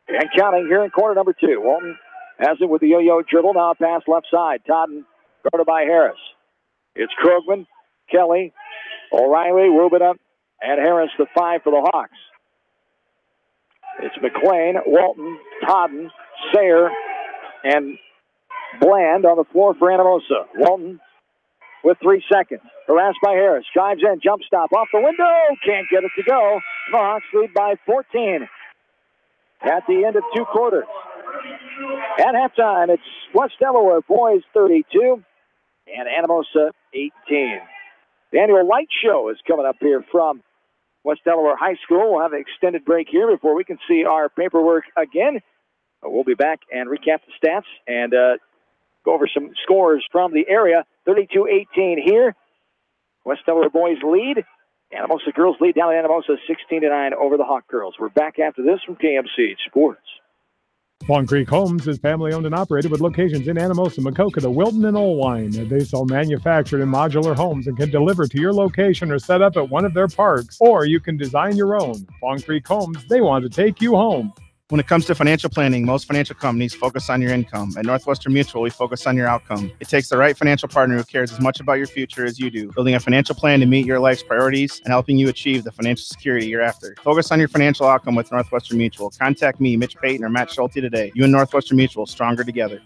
and counting here in quarter number 2. Walton has it with the yo-yo dribble. Now a pass left side. Totten guarded by Harris. It's Krogman, Kelly, O'Reilly, Rubin, and Harris the 5 for the Hawks. It's McLean, Walton, Totten, Sayer, and Bland on the floor for Anamosa. Walton with 3 seconds. Harassed by Harris. Drives in, jump stop off the window. Can't get it to go. The Hawks lead by 14 at the end of 2 quarters. At halftime, it's West Delaware boys 32 and Anamosa 18. The annual light show is coming up here from West Delaware High School. We'll have an extended break here before we can see our paperwork again. We'll be back and recap the stats and go over some scores from the area. 32-18 here. West Delaware boys lead. Anamosa girls lead down at Anamosa 16-9 over the Hawk girls. We're back after this from KMC Sports. Fawn Creek Homes is family-owned and operated with locations in Anamosa, Maquoketa, Wilton, and Olwine. They sell manufactured and modular homes and can deliver to your location or set up at one of their parks, or you can design your own. Fawn Creek Homes, they want to take you home. When it comes to financial planning, most financial companies focus on your income. At Northwestern Mutual, we focus on your outcome. It takes the right financial partner who cares as much about your future as you do, building a financial plan to meet your life's priorities and helping you achieve the financial security you're after. Focus on your financial outcome with Northwestern Mutual. Contact me, Mitch Payton, or Matt Schulte today. You and Northwestern Mutual, stronger together.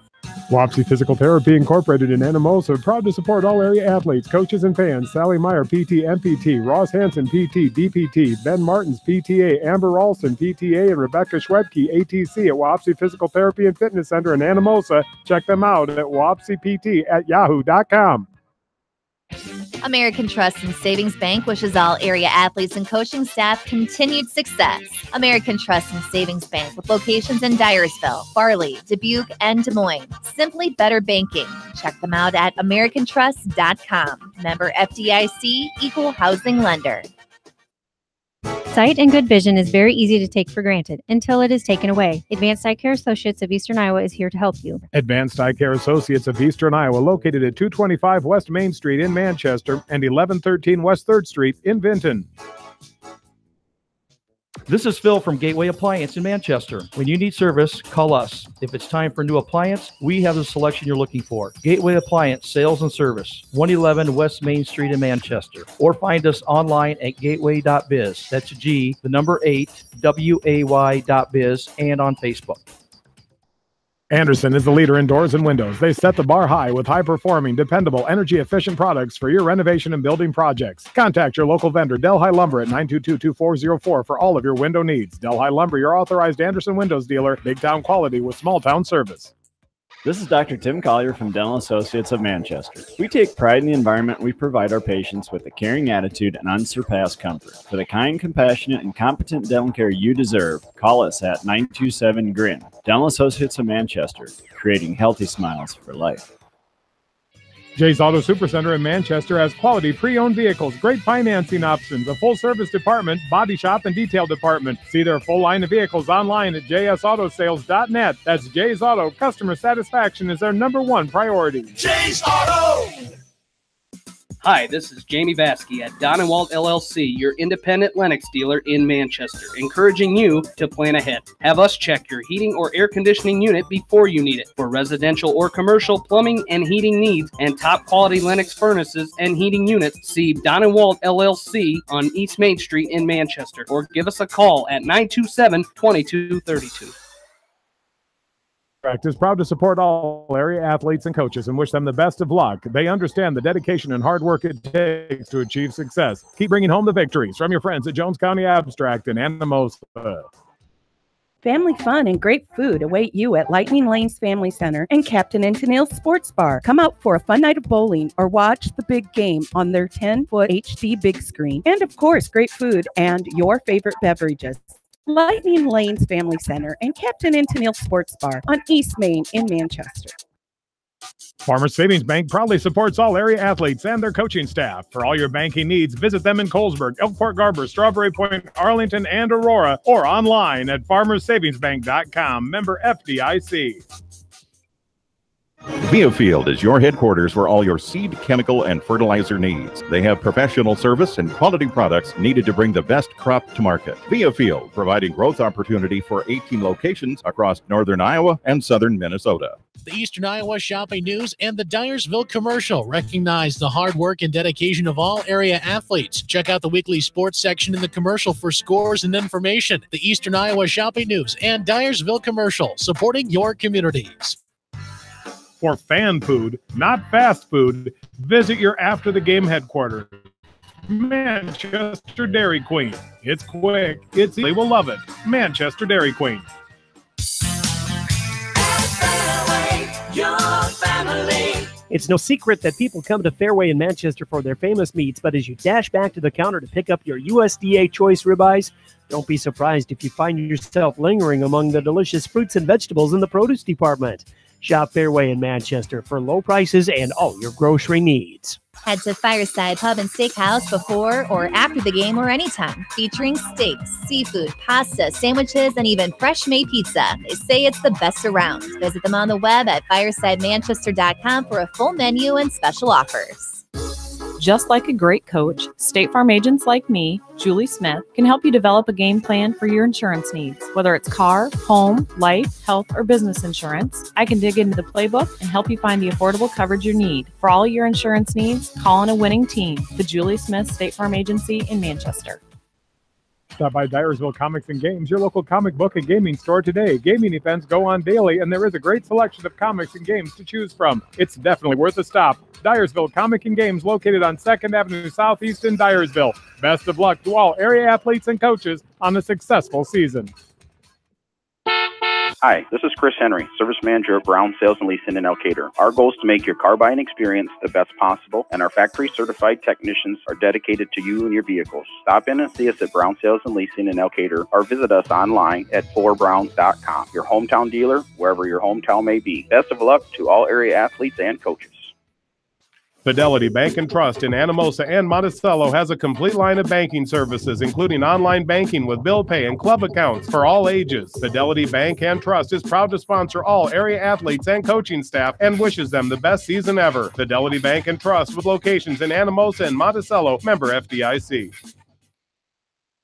Wapsie Physical Therapy Incorporated in Anamosa, proud to support all area athletes, coaches, and fans. Sally Meyer, PT, MPT, Ross Hansen, PT, DPT, Ben Martins, PTA, Amber Ralston, PTA, and Rebecca Schwebke, ATC at Wapsie Physical Therapy and Fitness Center in Anamosa. Check them out at wapsiept@yahoo.com. American Trust and Savings Bank wishes all area athletes and coaching staff continued success. American Trust and Savings Bank with locations in Dyersville, Farley, Dubuque, and Des Moines. Simply better banking. Check them out at americantrust.com. Member FDIC, equal housing lender. Sight and good vision is very easy to take for granted until it is taken away. Advanced Eye Care Associates of Eastern Iowa is here to help you. Advanced Eye Care Associates of Eastern Iowa, located at 225 West Main Street in Manchester and 1113 West 3rd Street in Vinton. This is Phil from Gateway Appliance in Manchester. When you need service, call us. If it's time for a new appliance, we have the selection you're looking for. Gateway Appliance Sales and Service, 111 West Main Street in Manchester. Or find us online at gateway.biz. That's G, the number 8, WAY.biz, and on Facebook. Anderson is the leader in doors and windows. They set the bar high with high-performing, dependable, energy-efficient products for your renovation and building projects. Contact your local vendor, Delhi Lumber, at 922-2404 for all of your window needs. Delhi Lumber, your authorized Anderson Windows dealer, big-town quality with small-town service. This is Dr. Tim Collier from Dental Associates of Manchester. We take pride in the environment we provide our patients with a caring attitude and unsurpassed comfort. For the kind, compassionate, and competent dental care you deserve, call us at 927-GRIN. Dental Associates of Manchester, creating healthy smiles for life. Jay's Auto Supercenter in Manchester has quality pre-owned vehicles, great financing options, a full-service department, body shop, and detail department. See their full line of vehicles online at jsautosales.net. That's Jay's Auto. Customer satisfaction is their #1 priority. Jay's Auto! Hi, this is Jamie Baskey at Don & Walt LLC, your independent Lennox dealer in Manchester, encouraging you to plan ahead. Have us check your heating or air conditioning unit before you need it. For residential or commercial plumbing and heating needs and top quality Lennox furnaces and heating units, see Don & Walt LLC on East Main Street in Manchester, or give us a call at 927-2232. Is proud to support all area athletes and coaches and wish them the best of luck. They understand the dedication and hard work it takes to achieve success. Keep bringing home the victories from your friends at Jones County Abstract and Anamosa. Family fun and great food await you at Lightning Lanes Family Center and Captain and Tennille's Sports Bar. Come out for a fun night of bowling or watch the big game on their 10-foot HD big screen. And of course, great food and your favorite beverages. Lightning Lanes Family Center and Captain and Tennille's Sports Bar on East Main in Manchester. Farmers Savings Bank proudly supports all area athletes and their coaching staff. For all your banking needs, visit them in Colesburg, Elkport Garber, Strawberry Point, Arlington, and Aurora, or online at farmersavingsbank.com. Member FDIC. Viafield is your headquarters for all your seed, chemical, and fertilizer needs. They have professional service and quality products needed to bring the best crop to market. Viafield, providing growth opportunity for 18 locations across northern Iowa and southern Minnesota. The Eastern Iowa Shopping News and the Dyersville Commercial recognize the hard work and dedication of all area athletes. Check out the weekly sports section in the commercial for scores and information. The Eastern Iowa Shopping News and Dyersville Commercial, supporting your communities. For fan food, not fast food, visit your after-the-game headquarters. Manchester Dairy Queen. It's quick, it's easy, we'll love it. Manchester Dairy Queen. Your family. It's no secret that people come to Fairway in Manchester for their famous meats, but as you dash back to the counter to pick up your USDA choice ribeyes, don't be surprised if you find yourself lingering among the delicious fruits and vegetables in the produce department. Shop Fairway in Manchester for low prices and all your grocery needs. Head to Fireside Pub and Steakhouse before or after the game or anytime, featuring steaks, seafood, pasta, sandwiches, and even fresh-made pizza. They say it's the best around. Visit them on the web at firesidemanchester.com for a full menu and special offers. Just like a great coach, State Farm agents like me, Julie Smith, can help you develop a game plan for your insurance needs. Whether it's car, home, life, health, or business insurance, I can dig into the playbook and help you find the affordable coverage you need. For all your insurance needs, call on a winning team. The Julie Smith State Farm Agency in Manchester. Stop by Dyersville Comics and Games, your local comic book and gaming store today. Gaming events go on daily, and there is a great selection of comics and games to choose from. It's definitely worth a stop. Dyersville Comic and Games, located on 2nd Avenue Southeast in Dyersville. Best of luck to all area athletes and coaches on a successful season. Hi, this is Chris Henry, Service Manager of Brown Sales and Leasing in Elkader. Our goal is to make your car buying experience the best possible, and our factory-certified technicians are dedicated to you and your vehicles. Stop in and see us at Brown Sales and Leasing in Elkader, or visit us online at 4browns.com. Your hometown dealer, wherever your hometown may be. Best of luck to all area athletes and coaches. Fidelity Bank and Trust in Anamosa and Monticello has a complete line of banking services, including online banking with bill pay and club accounts for all ages. Fidelity Bank and Trust is proud to sponsor all area athletes and coaching staff and wishes them the best season ever. Fidelity Bank and Trust with locations in Anamosa and Monticello, member FDIC.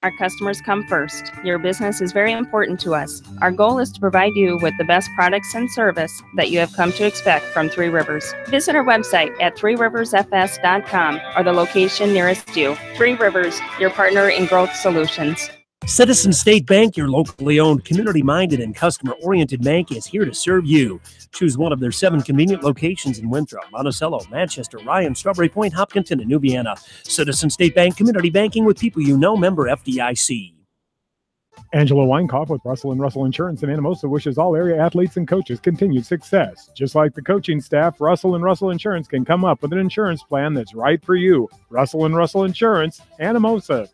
Our customers come first. Your business is very important to us. Our goal is to provide you with the best products and service that you have come to expect from Three Rivers. Visit our website at threeriversfs.com or the location nearest you. Three Rivers, your partner in growth solutions. Citizen State Bank, your locally owned, community-minded, and customer-oriented bank, is here to serve you. Choose one of their 7 convenient locations in Winthrop, Monticello, Manchester, Ryan, Strawberry Point, Hopkinton, and New Vienna. Citizen State Bank, community banking with people you know, member FDIC. Angela Weinkauf with Russell & Russell Insurance in Anamosa wishes all area athletes and coaches continued success. Just like the coaching staff, Russell & Russell Insurance can come up with an insurance plan that's right for you. Russell & Russell Insurance, Anamosa.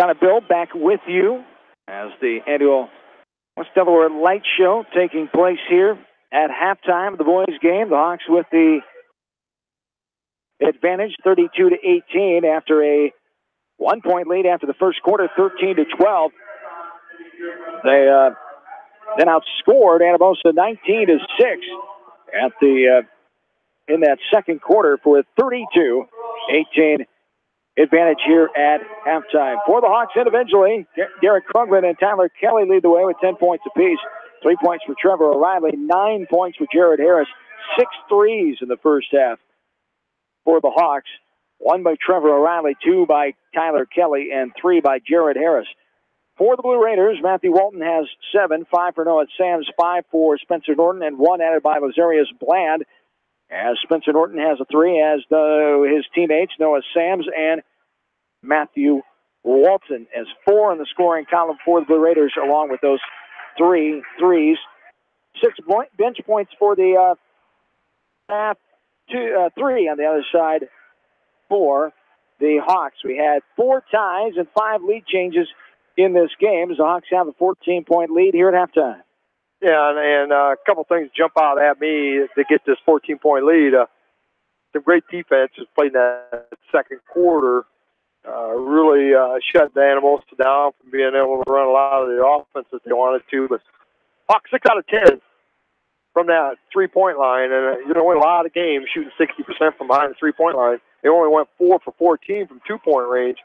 Donna Bill back with you as the annual West Delaware Light Show taking place here at halftime of the boys' game. The Hawks with the advantage, 32-18 after a 1-point lead after the first quarter, 13-12. They then outscored Anamosa 19-6 at the in that second quarter for a 32-18 advantage here at halftime. For the Hawks individually, Derek Krugman and Tyler Kelly lead the way with 10 points apiece. 3 points for Trevor O'Reilly, 9 points for Jared Harris, 6 threes in the first half for the Hawks. 1 by Trevor O'Reilly, 2 by Tyler Kelly, and 3 by Jared Harris. For the Blue Raiders, Matthew Walton has 7, 5 for Noah Sams, 5 for Spencer Norton, and 1 added by Lazarius Bland. As Spencer Norton has a 3, as his teammates Noah Sams and Matthew Walton as 4 in the scoring column for the Blue Raiders, along with those 3 threes. 6 bench points for the 3 on the other side for the Hawks. We had 4 ties and 5 lead changes in this game as the Hawks have a 14-point lead here at halftime. Yeah, and a couple things jump out at me to get this 14-point lead. Some great defense has played in that second quarter. Really shut the Anamosa down from being able to run a lot of the offense that they wanted to. But Hawks 6 out of 10 from that three-point line. And you know, win a lot of games shooting 60% from behind the three-point line. They only went 4 for 14 from two-point range.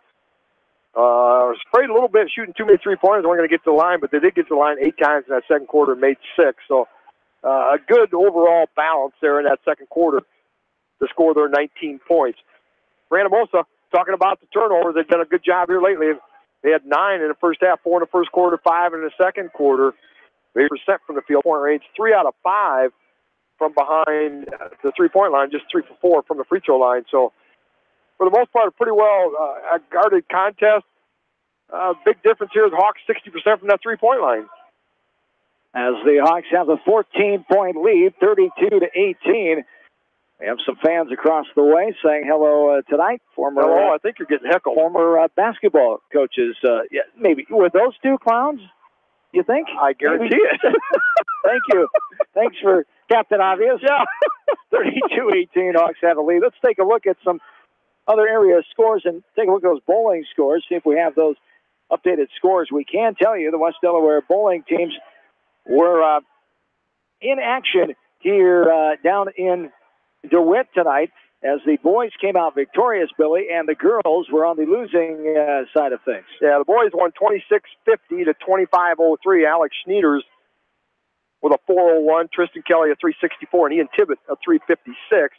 I was afraid a little bit shooting too many three-pointers. They weren't going to get to the line, but they did get to the line 8 times in that second quarter and made 6. So a good overall balance there in that second quarter to score their 19 points. For Anamosa, talking about the turnovers, they've done a good job here lately. They had 9 in the first half, 4 in the first quarter, 5 in the second quarter. 8% from the field point range, 3 out of 5 from behind the three-point line, just 3 for 4 from the free throw line. So for the most part, a pretty well guarded contest. Big difference here is Hawks 60% from that three-point line. As the Hawks have a 14-point lead, 32-18. We have some fans across the way saying hello tonight. Hello, I think you're getting heckled. Former basketball coaches. Yeah, maybe. With those two clowns, you think? I guarantee it. Thank you. Thanks for Captain Obvious. Yeah. 32-18, Hawks have a lead. Let's take a look at some other area scores and take a look at those bowling scores, see if we have those updated scores. We can tell you the West Delaware bowling teams were in action here down in DeWitt tonight as the boys came out victorious, Billy, and the girls were on the losing side of things. Yeah, the boys won 26-50 to 25-03. Alex Schneiders with a 401, Tristan Kelly a 364, and Ian Tibbett a 356.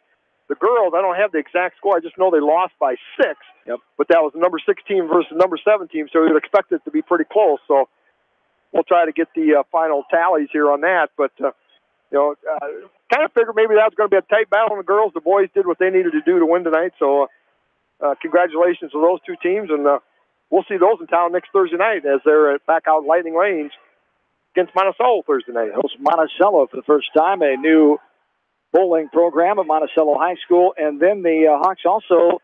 The girls, I don't have the exact score. I just know they lost by 6. Yep. But that was the number 6 team versus the number 7 team, so we would expect it to be pretty close. So we'll try to get the final tallies here on that. But, kind of figured maybe that was going to be a tight battle on the girls. The boys did what they needed to do to win tonight. So congratulations to those two teams. And we'll see those in town next Thursday night as they're back out in Lightning Lanes against Monticello Thursday night. Host Monticello for the first time, a new bowling program at Monticello High School, and then the Hawks also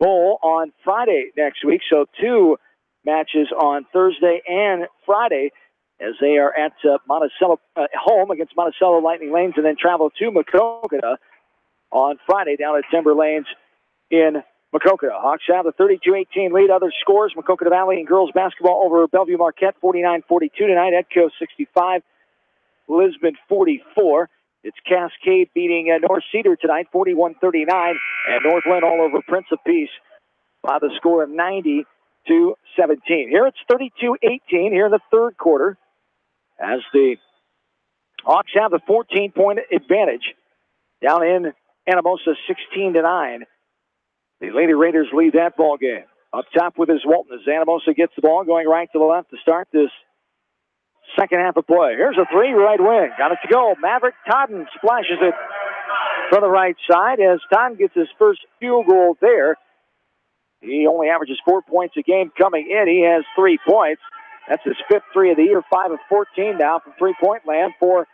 bowl on Friday next week, so 2 matches on Thursday and Friday as they are at Monticello home against Monticello Lightning Lanes, and then travel to Maquoketa on Friday down at Timber Lanes in Maquoketa. Hawks have a 32-18 lead. Other scores, Maquoketa Valley and girls basketball over Bellevue Marquette 49-42 tonight. Edco 65, Lisbon 44. It's Cascade beating North Cedar tonight, 41-39, and Northland all over Prince of Peace by the score of 90-17. Here it's 32-18 here in the third quarter as the Hawks have a 14-point advantage down in Anamosa, 16-9. The Lady Raiders lead that ball game. Up top with his Walton as Anamosa gets the ball going right to the left to start this second half of play. Here's a 3, right wing. Got it to go. Maverick Totten splashes it from the right side as Totten gets his first field goal there. He only averages 4 points a game coming in. He has 3 points. That's his 5th 3 of the year, 5 of 14 now from three-point land for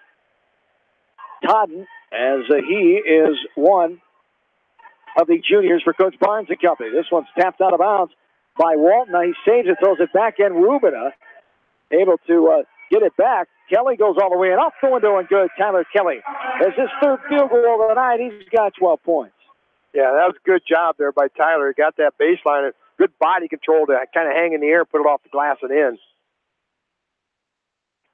Totten as he is one of the juniors for Coach Barnes and Company. This one's tapped out of bounds by Walton. Now he saves it, throws it back in. Rubina able to get it back. Kelly goes all the way and off the window and good. Tyler Kelly has his third field goal of the night. He's got 12 points. Yeah, that was a good job there by Tyler. He got that baseline. Good body control to kind of hang in the air, put it off the glass and in.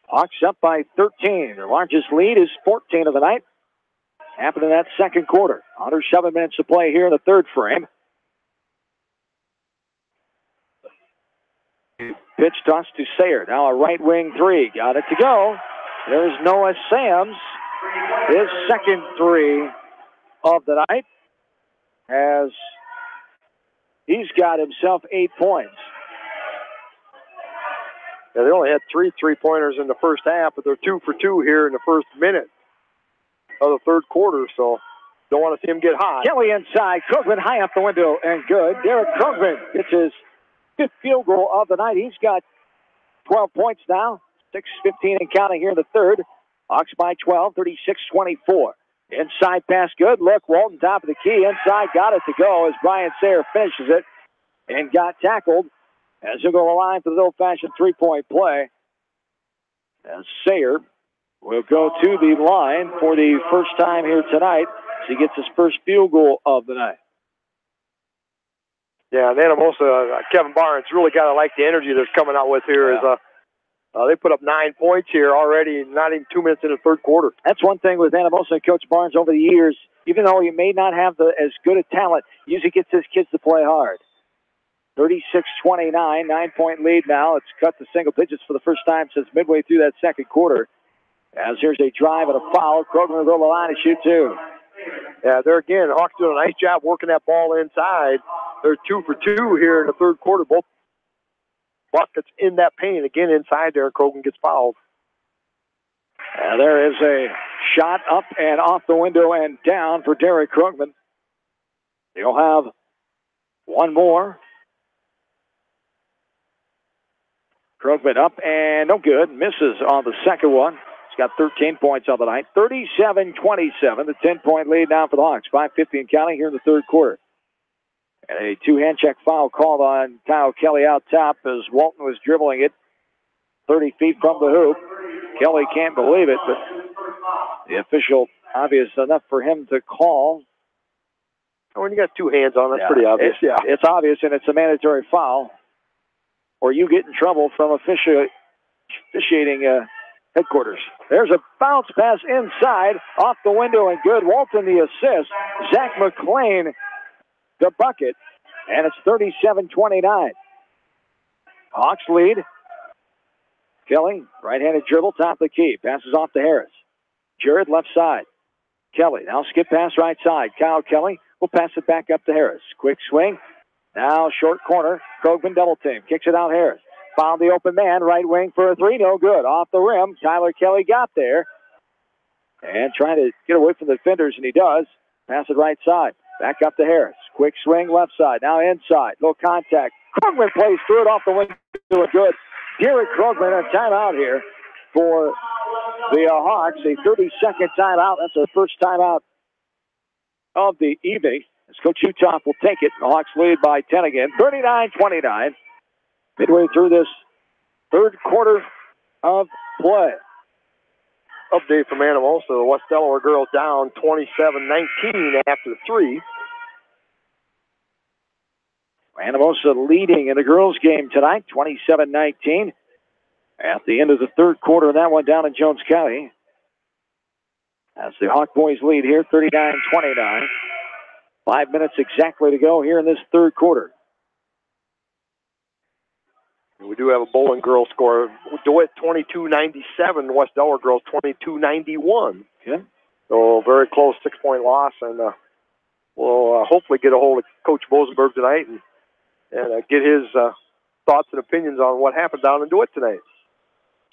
Hawks up by 13. Their largest lead is 14 of the night. Happened in that second quarter. Under 7 minutes to play here in the third frame. Pitch toss to Sayer. Now a right wing three. Got it to go. There's Noah Sams. His second three of the night. As he's got himself 8 points. Yeah, they only had 3 3-pointers in the first half, but they're 2 for 2 here in the first minute of the third quarter, so don't want to see him get hot. Kelly inside. Krugman high up the window and good. Derek Krugman gets his 5th field goal of the night. He's got 12 points now. 6:15 and counting here in the third. Hawks by 12, 36-24. Inside pass good. Look, Walton top of the key. Inside got it to go as Brian Sayer finishes it and got tackled as he'll go to the line for the old-fashioned three-point play. As Sayer will go to the line for the first time here tonight as he gets his first field goal of the night. Yeah, and Anamosa, Kevin Barnes really got to like the energy they're coming out with here. Yeah. They put up 9 points here already, not even 2 minutes in the third quarter. That's one thing with Anamosa and Coach Barnes over the years. Even though he may not have as good a talent, he usually gets his kids to play hard. 36-29, 9-point lead now. It's cut to single digits for the first time since midway through that second quarter. As here's a drive and a foul. Krugman will go to the line and shoot two. Yeah, there again, Hawks doing a nice job working that ball inside. They're 2 for 2 here in the third quarter. Both buckets in that paint. Again, inside there, Krugman gets fouled. There is a shot up and off the window and down for Derek Krugman. He'll have one more. Krugman up and no good. Misses on the second one. He's got 13 points on the night. 37-27, the 10-point lead now for the Hawks. 5:50 and counting here in the third quarter. And a two-hand check foul called on Kyle Kelly out top as Walton was dribbling it 30 feet from the hoop. Kelly can't believe it, but the official, obvious enough for him to call. When you got two hands on, that's pretty obvious. It's obvious, and it's a mandatory foul. Or you get in trouble from officiating headquarters. There's a bounce pass inside, off the window and good. Walton the assist. Zach McClain the bucket, and it's 37-29. Hawks lead. Kelly, right-handed dribble, top of the key. Passes off to Harris. Jared, left side. Kelly, now skip pass right side. Kyle Kelly will pass it back up to Harris. Quick swing. Now short corner. Krugman double team. Kicks it out Harris. Found the open man. Right wing for a three. No good. Off the rim. Tyler Kelly got there. And trying to get away from the defenders, and he does. Pass it right side. Back up to Harris. Quick swing left side. Now inside. No contact. Krugman plays through it off the window. Good. Derek Krugman, a timeout here for the Hawks. A 30-second timeout. That's their first timeout of the evening. As Coach Uthoff will take it. The Hawks lead by 10 again. 39-29. Midway through this third quarter of play. Update from Anamosa. The West Delaware girls down 27-19 after the three. Anamosa leading in the girls' game tonight, 27-19. At the end of the third quarter, that one down in Jones County. As the Hawk boys lead here, 39-29. 5 minutes exactly to go here in this third quarter. We do have a Bowling girls score. DeWitt 22-97, West Delaware girls 22-91. Yeah. So very close 6-point loss, and we'll hopefully get a hold of Coach Bosenberg tonight and get his thoughts and opinions on what happened down in DeWitt tonight.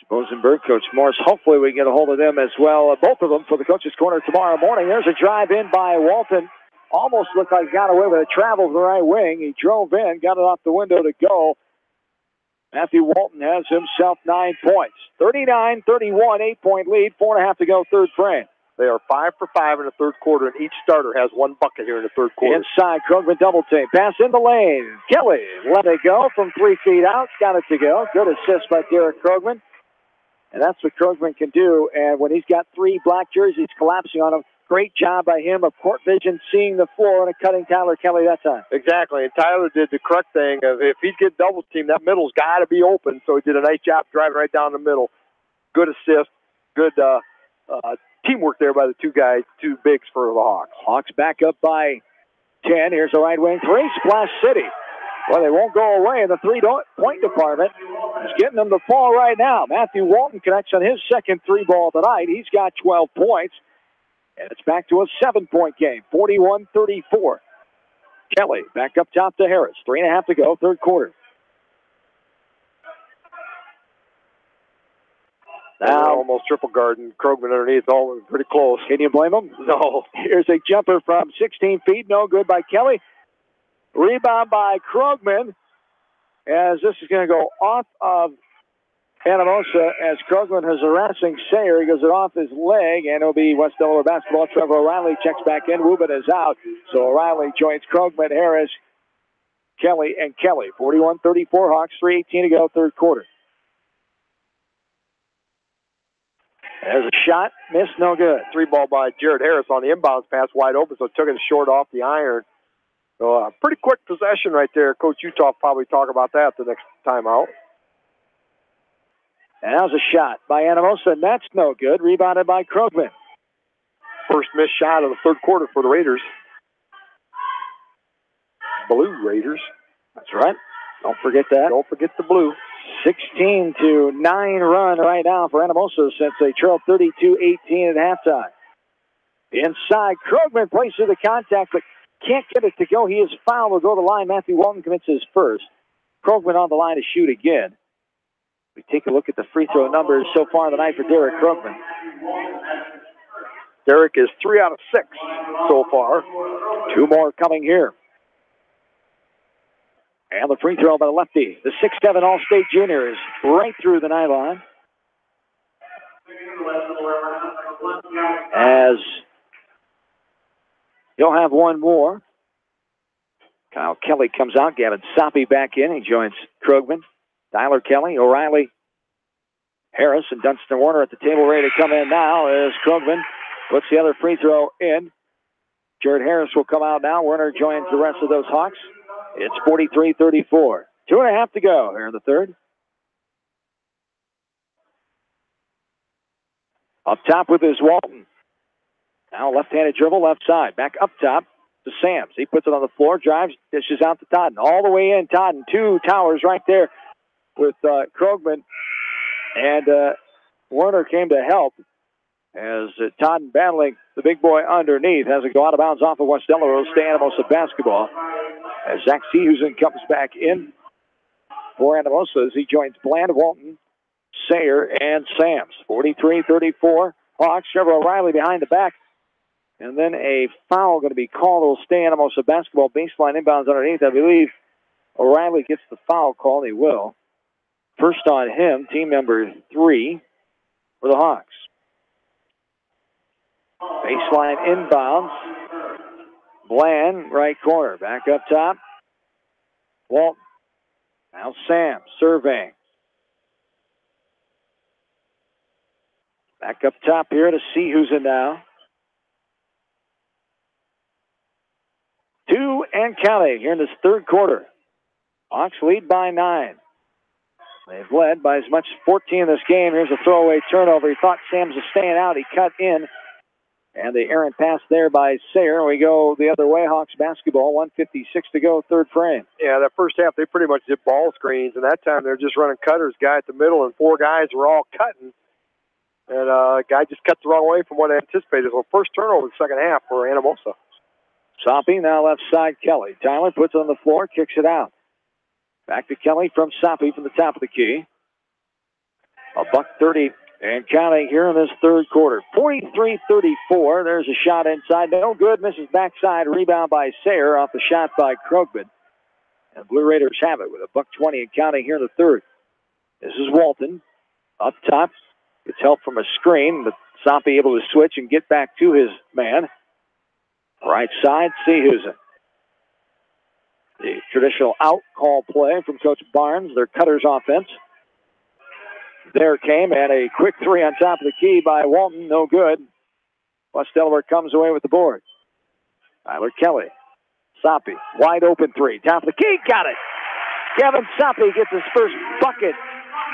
Bosenberg, Coach Morris, hopefully we get a hold of them as well. Both of them for the Coach's Corner tomorrow morning. There's a drive in by Walton. Almost looked like he got away with a travel to the right wing. He drove in, got it off the window to go. Matthew Walton has himself 9 points. 39-31, 8-point lead, 4.5 to go, third frame. They are 5 for 5 in the third quarter, and each starter has one bucket here in the third quarter. Inside, Krogman double team. Pass in the lane. Kelly let it go from 3 feet out. Got it to go. Good assist by Derek Krogman. And that's what Krogman can do. And when he's got 3 black jerseys collapsing on him, great job by him of court vision, seeing the floor and cutting Tyler Kelly that time. Exactly. And Tyler did the correct thing. If he'd get double teamed, that middle's got to be open. So he did a nice job driving right down the middle. Good assist. Good teamwork there by the 2 guys, 2 bigs for the Hawks. Hawks back up by 10. Here's a right wing 3. Splash City. Well, they won't go away in the 3-point department. He's getting them the ball right now. Matthew Walton connects on his second 3 ball tonight. He's got 12 points. And it's back to a 7-point game, 41-34. Kelly back up top to Harris. 3.5 to go, third quarter. Now almost triple guard, and Krogman underneath, all pretty close. Can you blame him? No. Here's a jumper from 16 feet, no good by Kelly. Rebound by Krogman, as this is going to go off of Anamosa, as Krogman is harassing Sayer. He goes it off his leg, and it'll be West Delaware basketball. Trevor O'Reilly checks back in. Rubin is out, so O'Reilly joins Krogman, Harris, Kelly, and Kelly. 41-34 Hawks, 3:18 to go, third quarter. There's a shot, missed, no good. 3 ball by Jared Harris on the inbounds pass, wide open, so took it short off the iron. So pretty quick possession right there. Coach Utah probably talk about that the next time out. And that was a shot by Anamosa, and that's no good. Rebounded by Krogman. First missed shot of the third quarter for the Raiders. Blue Raiders. That's right. Don't forget that. Don't forget the blue. 16-9 run right now for Anamosa since they trailed 32-18 at halftime. Inside, Krogman places the contact, but can't get it to go. He is fouled. Will go to the line. Matthew Walton commits his first. Krogman on the line to shoot again. We take a look at the free throw numbers so far in the night for Derek Krogman. Derek is 3 out of 6 so far. 2 more coming here. And the free throw by the lefty. The 6'7" All-State junior is right through the nylon. As he'll have one more. Kyle Kelly comes out. Gavin Soppe back in. He joins Krogman. Tyler Kelly, O'Reilly, Harris, and Dunstan Warner at the table ready to come in now as Krogman puts the other free throw in. Jared Harris will come out now. Warner joins the rest of those Hawks. It's 43-34. 2.5 to go here in the third. Up top with his Walton. Now left-handed dribble, left side. Back up top to Sams. He puts it on the floor, drives, dishes out to Todden. All the way in, Todden. 2 towers right there with Krogman. And Warner came to help as Todden battling the big boy underneath. Has it go out of bounds off of West Delaware. It'll stay Anamosa basketball. As Zach Seahusen comes back in for Anamosa as he joins Bland, Walton, Sayer, and Sams. 43-34. Hawks. Trevor O'Reilly behind the back. And then a foul going to be called. It'll stay Anamosa basketball. Baseline inbounds underneath. I believe O'Reilly gets the foul call. He will. First on him, team number 3 for the Hawks. Baseline inbounds. Bland, right corner. Back up top. Walton. Now Sam surveying. Back up top here to see who's in now. 2 and counting here in this third quarter. Hawks lead by 9. They've led by as much as 14 in this game. Here's a throwaway turnover. He thought Sams was staying out. He cut in. And the errant pass there by Sayer. We go the other way. Hawks basketball. 1:56 to go, third frame. Yeah, that first half, they pretty much did ball screens. And that time, they're just running cutters. Guy at the middle, and 4 guys were all cutting. And a guy just cut the wrong way from what I anticipated. So first turnover in the second half for Anamosa. Soppe now left side, Kelly. Tyler puts it on the floor, kicks it out. Back to Kelly from Soppe from the top of the key. $1:30 and counting here in this third quarter. 43-34. There's a shot inside. No good. Misses backside. Rebound by Sayer off the shot by Krogman. And Blue Raiders have it with $1:20 and counting here in the third. This is Walton. Up top. Gets help from a screen, but Soppe able to switch and get back to his man. Right side, Seehusen. The traditional out call play from Coach Barnes, their cutters offense. There came, and a quick three on top of the key by Walton, no good. West Delaware comes away with the board. Tyler Kelly. Soppe, wide open three. Top of the key, got it. Kevin Soppe gets his first bucket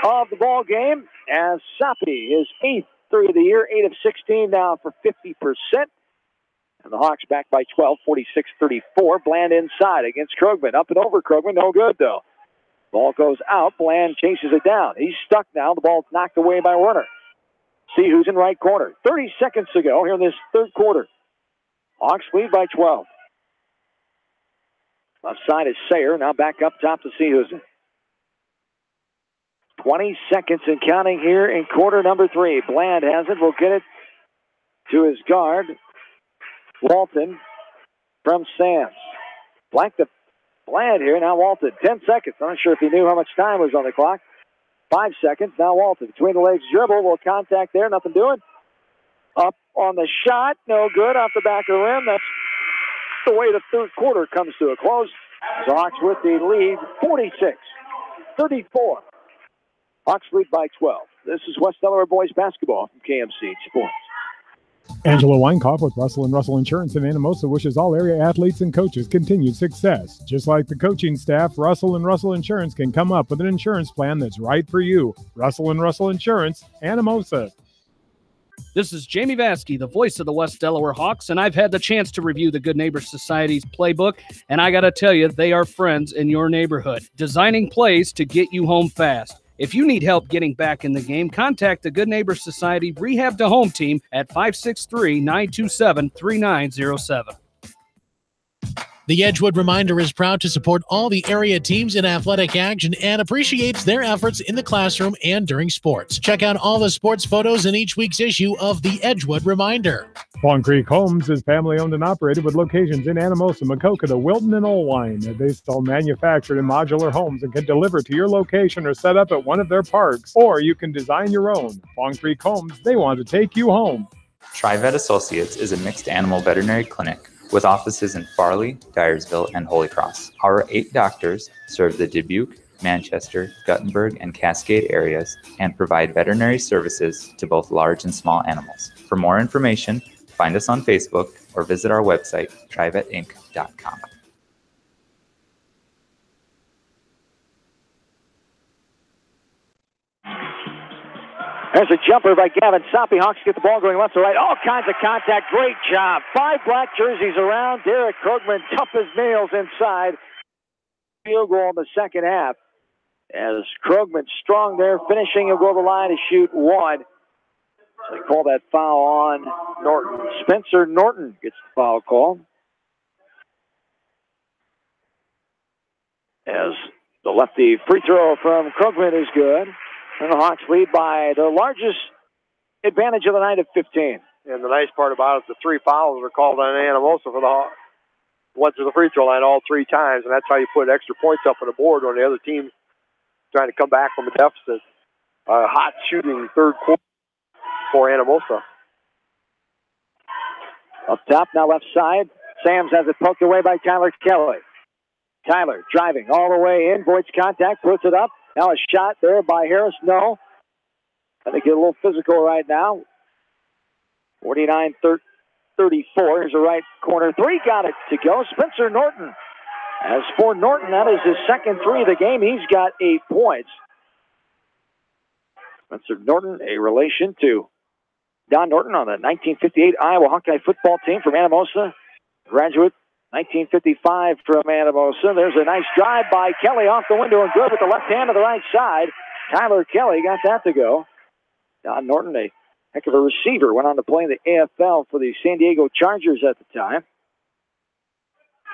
of the ball game as Soppe, his 8th three of the year, 8 of 16 now for 50%. And the Hawks back by 12, 46-34. Bland inside against Krugman. Up and over Krugman, no good though. Ball goes out, Bland chases it down. He's stuck now, the ball's knocked away by Werner. See who's in right corner. 30 seconds to go here in this third quarter. Hawks lead by 12. Left side is Sayer, now back up top to Seehusen. 20 seconds and counting here in quarter number 3. Bland has it, will get it to his guard. Walton from Sands. Blank the Bland here, now Walton. 10 seconds, I'm not sure if he knew how much time was on the clock. 5 seconds, now Walton. Between the legs dribble, will contact there, nothing doing. Up on the shot, no good, off the back of the rim. That's the way the third quarter comes to a close. The Hawks with the lead, 46-34. Hawks lead by 12. This is West Delaware boys basketball from KMC Sports. Angela Weinkauf with Russell & Russell Insurance in Anamosa wishes all area athletes and coaches continued success. Just like the coaching staff, Russell & Russell Insurance can come up with an insurance plan that's right for you. Russell & Russell Insurance, Anamosa. This is Jamie Vaskey, the voice of the West Delaware Hawks, and I've had the chance to review the Good Neighbor Society's playbook, and I got to tell you, they are friends in your neighborhood, designing plays to get you home fast. If you need help getting back in the game, contact the Good Neighbor Society Rehab to Home team at 563-927-3907. The Edgewood Reminder is proud to support all the area teams in athletic action and appreciates their efforts in the classroom and during sports. Check out all the sports photos in each week's issue of the Edgewood Reminder. Fawn Creek Homes is family-owned and operated with locations in Anamosa, Makokata, Wilton, and Olwine. They sell manufactured and modular homes and can deliver to your location or set up at one of their parks, or you can design your own. Fawn Creek Homes, they want to take you home. TriVet Associates is a mixed animal veterinary clinic with offices in Farley, Dyersville, and Holy Cross. Our 8 doctors serve the Dubuque, Manchester, Guttenberg, and Cascade areas and provide veterinary services to both large and small animals. For more information, find us on Facebook or visit our website, trivetinc.com. There's a jumper by Gavin Soppe. Hawks get the ball going left to right. All kinds of contact. Great job. 5 black jerseys around. Derek Krugman, tough as nails inside. Field goal in the second half. As Krugman strong there, finishing, he'll go to the line to shoot 1. So they call that foul on Norton. Spencer Norton gets the foul call. As the lefty free throw from Krugman is good. And the Hawks lead by the largest advantage of the night of 15. And the nice part about it, the 3 fouls are called on Anamosa for the Hawks. Went to the free throw line all 3 times, and that's how you put extra points up on the board when the other team's trying to come back from a deficit. Hot shooting third quarter for Anamosa. Up top, now left side. Sams has it poked away by Tyler Kelly. Tyler driving all the way in, voids contact, puts it up. Now a shot there by Harris, no. I think get a little physical right now. 49-34, here's a right corner 3, got it to go. Spencer Norton. As for Norton, that is his second 3 of the game. He's got 8 points. Spencer Norton, a relation to Don Norton on the 1958 Iowa Hawkeye football team from Anamosa. Graduate 1955 from Anamosa. There's a nice drive by Kelly off the window and good with the left hand to the right side. Tyler Kelly got that to go. Don Norton, a heck of a receiver, went on to play in the AFL for the San Diego Chargers at the time.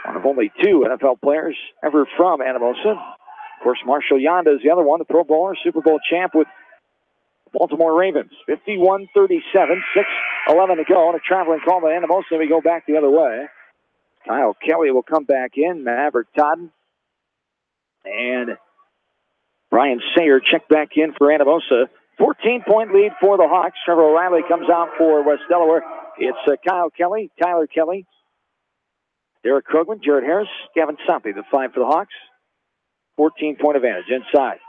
One of only 2 NFL players ever from Anamosa. Of course, Marshall Yonda is the other one, the Pro Bowler, Super Bowl champ with the Baltimore Ravens. 51-37, 6:11 to go. And a traveling call by Anamosa. We go back the other way. Kyle Kelly will come back in. Maverick Totten and Brian Sayer check back in for Anamosa. 14-point lead for the Hawks. Trevor O'Reilly comes out for West Delaware. It's Kyle Kelly, Tyler Kelly, Derek Krugman, Jared Harris, Gavin Soppy, the 5 for the Hawks. 14-point advantage inside.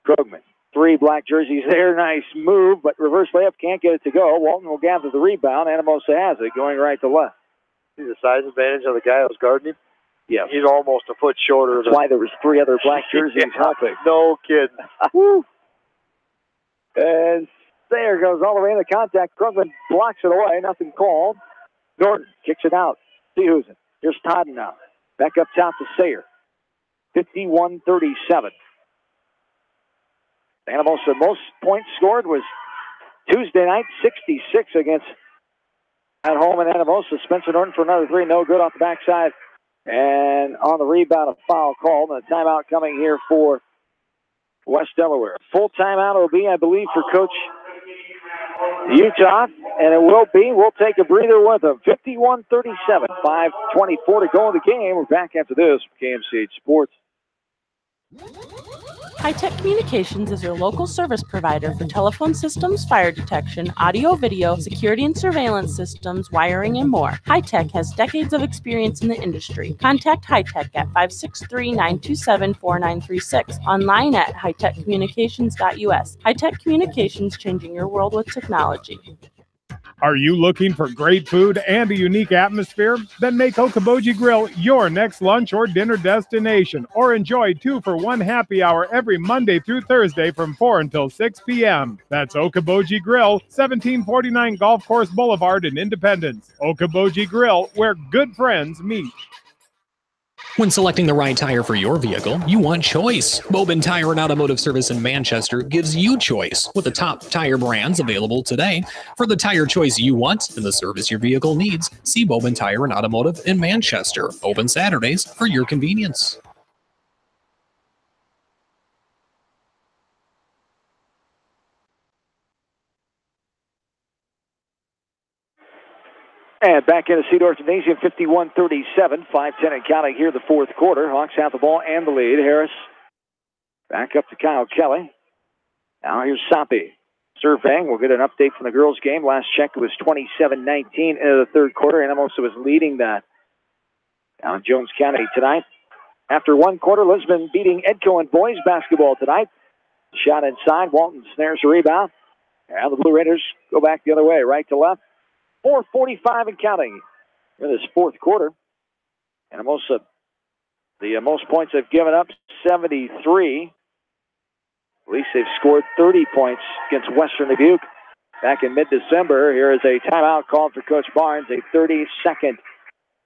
Krugman, 3 black jerseys there. Nice move, but reverse layup, can't get it to go. Walton will gather the rebound. Anamosa has it, going right to left. See the size advantage of the guy who's guarding him? Yeah. He's almost a foot shorter. That's why there was 3 other black jerseys helping. No kidding. Woo! And there goes all the way into contact. Krugman blocks it away. Nothing called. Norton kicks it out. Seehusen. Here's Todd now. Back up top to Sayer. 51-37. Anamosa most points scored was Tuesday night, 66 against at home in Anamosa. Spencer Norton for another 3. No good off the backside. And on the rebound, a foul called. And a timeout coming here for West Delaware. Full timeout will be, I believe, for Coach Utah, and it will be. We'll take a breather with them. 51-37, 5:24 to go in the game. We're back after this from KMCH Sports. High-Tech Communications is your local service provider for telephone systems, fire detection, audio, video, security and surveillance systems, wiring, and more. High-Tech has decades of experience in the industry. Contact High-Tech at 563-927-4936. Online at hightechcommunications.us. High-Tech Communications, changing your world with technology. Are you looking for great food and a unique atmosphere? Then make Okoboji Grill your next lunch or dinner destination, or enjoy 2-for-1 happy hour every Monday through Thursday from 4 until 6 p.m. That's Okoboji Grill, 1749 Golf Course Boulevard in Independence. Okoboji Grill, where good friends meet. When selecting the right tire for your vehicle, you want choice. Bobin Tire and Automotive Service in Manchester gives you choice with the top tire brands available today. For the tire choice you want and the service your vehicle needs, see Bobin Tire and Automotive in Manchester. Open Saturdays for your convenience. And back into Cedar Gymnasium, 51-37, 5:10 and counting here the fourth quarter. Hawks have the ball and the lead. Harris back up to Kyle Kelly. Now here's Soppy. Surveying. We'll get an update from the girls' game. Last check, it was 27-19 into the third quarter. Anamosa was leading that down in Jones County tonight. After one quarter, Lisbon beating Edco in boys basketball tonight. Shot inside. Walton snares the rebound. And the Blue Raiders go back the other way, right to left. 4:45 and counting in this fourth quarter. Anamosa, the most points they've given up, 73. At least they've scored 30 points against Western Dubuque back in mid-December. Here is a timeout called for Coach Barnes, a 30-second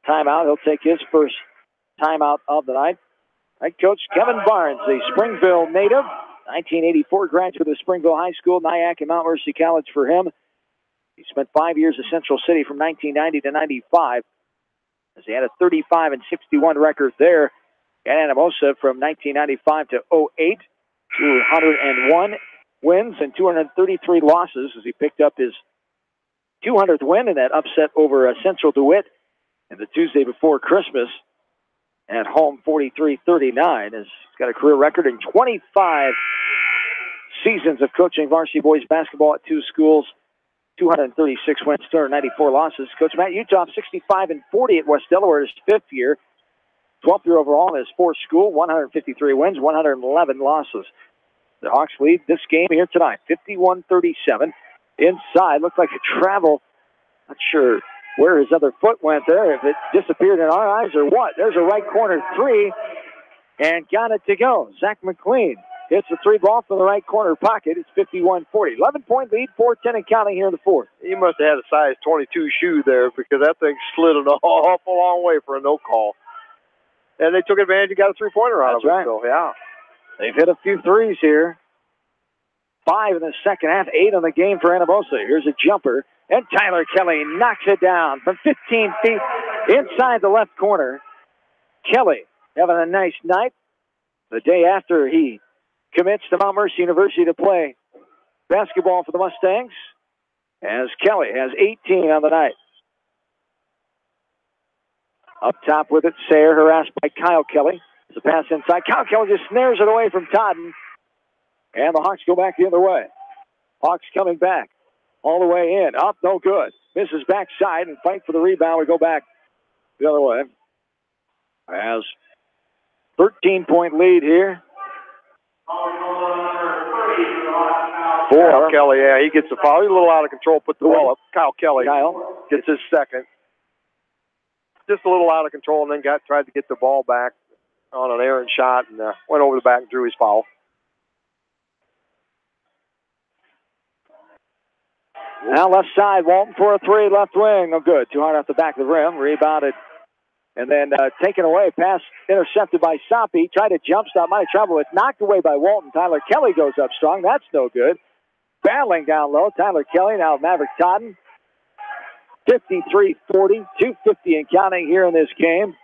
timeout. He'll take his first timeout of the night. Head coach Kevin Barnes, the Springville native, 1984 graduate of Springville High School, Nyack and Mount Mercy College for him. He spent 5 years at Central City from 1990 to 95, as he had a 35-61 record there at Anamosa from 1995 to 08. 201 wins and 233 losses as he picked up his 200th win in that upset over Central DeWitt and the Tuesday before Christmas at home, 43-39. He's got a career record in 25 seasons of coaching varsity boys basketball at 2 schools. 236 wins, 294 losses. Coach Matt Uthoff, 65-40 at West Delaware, his 5th year. 12th year overall in his 4th school, 153 wins, 111 losses. The Hawks lead this game here tonight, 51-37. Inside, looks like a travel. Not sure where his other foot went there, if it disappeared in our eyes or what. There's a right corner 3, and got it to go. Zach McLean hits the 3 ball from the right corner pocket. It's 51-40. 11-point lead, 4:10 and counting here in the fourth. He must have had a size 22 shoe there, because that thing slid an awful long way for a no call. And they took advantage and got a 3-pointer out of it. Right. So, yeah. They've hit a few threes here. 5 in the second half, 8 on the game for Anamosa. Here's a jumper, and Tyler Kelly knocks it down from 15 feet inside the left corner. Kelly having a nice night. The day after he commits to Mount Mercy University to play basketball for the Mustangs, as Kelly has 18 on the night. Up top with it, Sayer harassed by Kyle Kelly. It's a pass inside. Kyle Kelly just snares it away from Todden, and the Hawks go back the other way. Hawks coming back. All the way in. Up, no good. Misses backside and fight for the rebound. We go back the other way. As 13-point lead here. Kyle Kelly, yeah, he gets the foul. He's a little out of control. Put the ball up. Kyle Kelly gets his second. Just a little out of control, and then tried to get the ball back on an errant shot, and went over the back and drew his foul. Now left side, Walton for a three, left wing. No good. Too hard off the back of the rim. Rebounded. And then taken away. Pass intercepted by Soppe. Tried to jump stop. Might have trouble. It's knocked away by Walton. Tyler Kelly goes up strong. That's no good. Battling down low. Tyler Kelly, now Maverick Totten. 53-40. 2:50 and counting here in this game.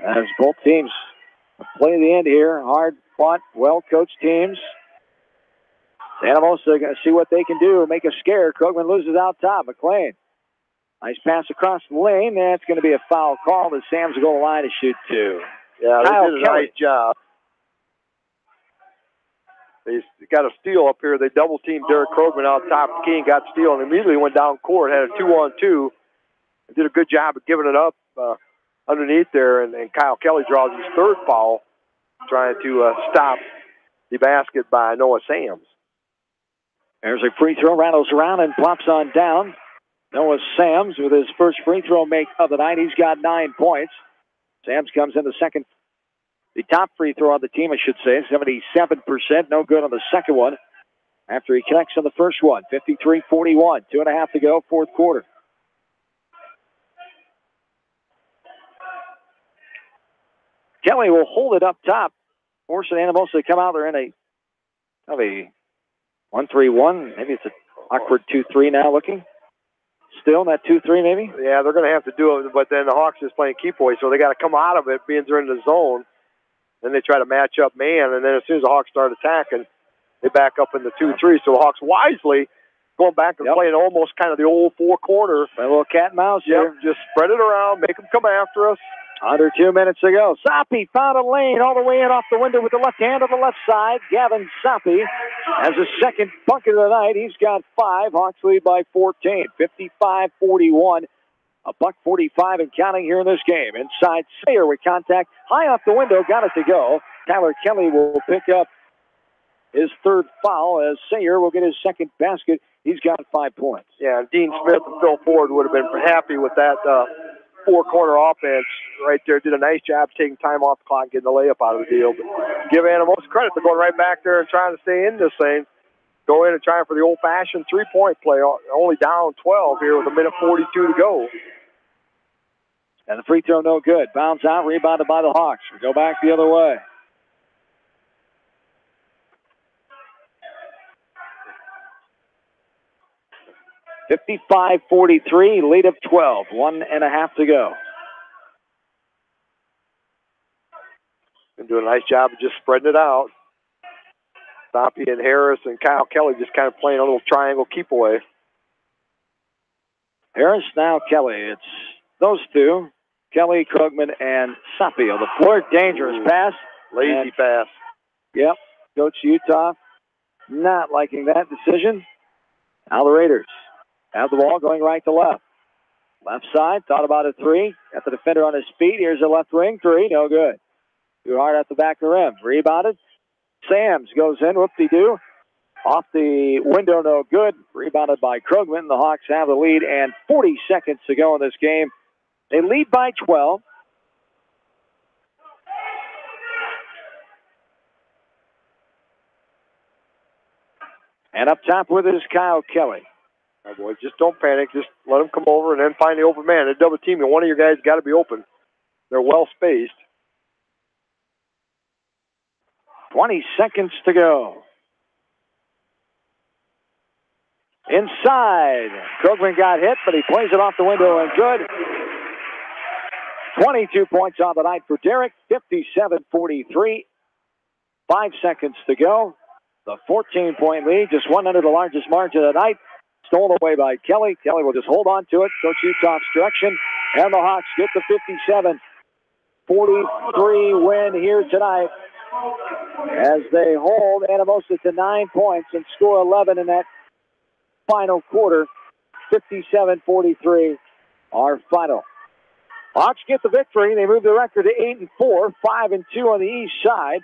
As both teams play to the end here. Hard fought, well-coached teams. Anamosa going to see what they can do. Make a scare. Krugman loses out top. McLean. Nice pass across the lane. That's going to be a foul call as Sam's goal line to shoot two. Yeah, they did a nice job. They got a steal up here. They double-teamed Derek Krugman out top. King got steal and immediately went down court. Had a 2-on-2. Did a good job of giving it up underneath there. And Kyle Kelly draws his third foul, trying to stop the basket by Noah Sams. There's a free throw, rattles around and plops on down. Noah Sams with his first free throw make of the night. He's got 9 points. Sams comes in the top free throw on the team, I should say, 77%. No good on the second one after he connects on the first one. 53-41, 2.5 to go, fourth quarter. Kelly will hold it up top, forcing Anamosa to come out. They're in a 1-3-1. Maybe it's an awkward 2-3 now looking. Still in that 2-3 maybe? Yeah, they're going to have to do it, but then the Hawks is playing keep away, so they got to come out of it, being they're in the zone. Then they try to match up man, and then as soon as the Hawks start attacking, they back up in the 2-3. So the Hawks wisely going back and playing almost kind of the old four-quarter. A little cat and mouse here. Just spread it around, make them come after us. Under 2 minutes to go. Soppe found a lane all the way in off the window with the left hand on the left side. Gavin Soppe has his second bucket of the night. He's got 5. Hawks lead by 14. 55-41. $1:45 and counting here in this game. Inside Sayer with contact. High off the window. Got it to go. Tyler Kelly will pick up his third foul as Sayer will get his second basket. He's got 5 points. Yeah, and Dean Smith and Phil Ford would have been happy with that four-corner offense right there. Did a nice job taking time off the clock and getting the layup out of the deal. But give Anamosa credit for going right back there and trying to stay in this thing. Go in and trying for the old-fashioned three-point play. Only down 12 here with 1:42 to go. And the free throw no good. Bounce out, rebounded by the Hawks. We go back the other way. $55-43, lead of 12. 1.5 to go. Been doing a nice job of just spreading it out. Soppe and Harris and Kyle Kelly just kind of playing a little triangle keep away. Harris, now Kelly. It's those two. Kelly, Krugman, and Soppe on the floor. Dangerous pass. Lazy pass. Yep. Coach Utah not liking that decision. Now the Raiders have the ball going right to left. Left side, thought about a three. Got the defender on his feet. Here's a left wing three. No good. Too hard at the back of the rim. Rebounded. Sams goes in. Whoop-de-doo. Off the window, no good. Rebounded by Krugman. The Hawks have the lead, and 40 seconds to go in this game. They lead by 12. And up top with it is Kyle Kelly. Oh boy, just don't panic. Just let them come over and then find the open man. They're double teaming. One of your guys got to be open. They're well spaced. 20 seconds to go. Inside. Krugman got hit, but he plays it off the window and good. 22 points on the night for Derek. 57-43. 5 seconds to go. The 14-point lead, just one under the largest margin of the night. Stolen away by Kelly. Kelly will just hold on to it. Coach Utah's direction. And the Hawks get the 57-43 win here tonight as they hold Anamosa to 9 points and score 11 in that final quarter. 57-43, our final. Hawks get the victory. They move the record to 8-4, 5-2 on the east side.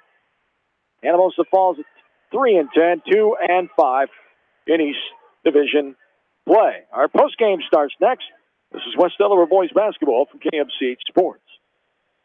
Anamosa falls at 3-10, 2-5 in East Division play. Our postgame starts next. This is West Delaware boys basketball from KMCH Sports.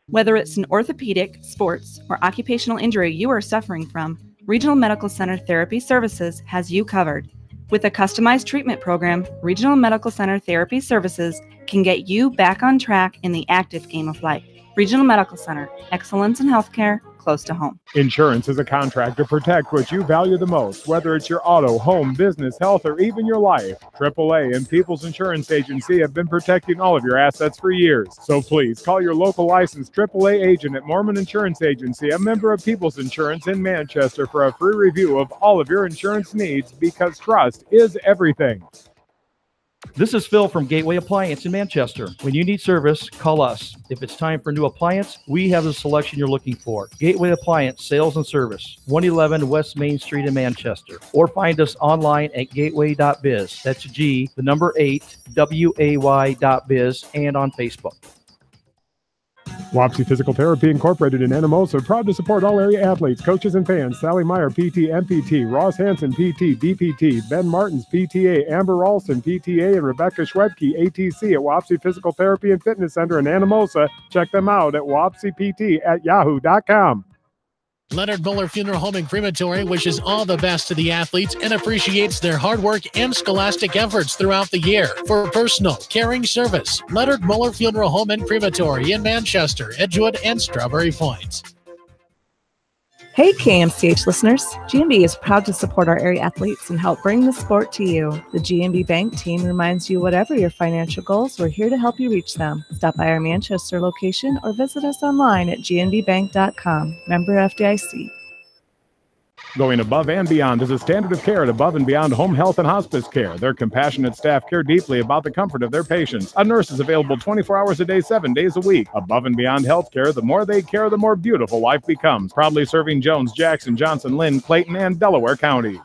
Whether it's an orthopedic, sports, or occupational injury you are suffering from, Regional Medical Center Therapy Services has you covered. With a customized treatment program, Regional Medical Center Therapy Services can get you back on track in the active game of life. Regional Medical Center, excellence in healthcare, close to home. Insurance is a contract to protect what you value the most, whether it's your auto, home, business, health, or even your life. AAA and People's Insurance Agency have been protecting all of your assets for years. So please call your local licensed AAA agent at Mormon Insurance Agency, a member of People's Insurance in Manchester, for a free review of all of your insurance needs, because trust is everything. This is Phil from Gateway Appliance in Manchester. When you need service, call us. If it's time for a new appliance, we have the selection you're looking for. Gateway Appliance Sales and Service, 111 West Main Street in Manchester. Or find us online at gateway.biz. That's G, the number 8, WAY.biz, and on Facebook. Wapsie Physical Therapy Incorporated in Anamosa, proud to support all area athletes, coaches, and fans. Sally Meyer, PT, MPT, Ross Hansen, PT, DPT, Ben Martins, PTA, Amber Ralston, PTA, and Rebecca Schwebke, ATC at Wapsie Physical Therapy and Fitness Center in Anamosa. Check them out at wapsiept@yahoo.com. Leonard Muller Funeral Home and Crematory wishes all the best to the athletes and appreciates their hard work and scholastic efforts throughout the year. For personal, caring service, Leonard Muller Funeral Home and Crematory in Manchester, Edgewood, and Strawberry Point. Hey KMCH listeners, GMB is proud to support our area athletes and help bring the sport to you. The GMB Bank team reminds you whatever your financial goals, we're here to help you reach them. Stop by our Manchester location or visit us online at gnbbank.com. Member FDIC. Going above and beyond is a standard of care at Above and Beyond Home Health and Hospice Care. Their compassionate staff care deeply about the comfort of their patients. A nurse is available 24 hours a day, 7 days a week. Above and Beyond Healthcare, the more they care, the more beautiful life becomes. Proudly serving Jones, Jackson, Johnson, Lynn, Clayton, and Delaware counties.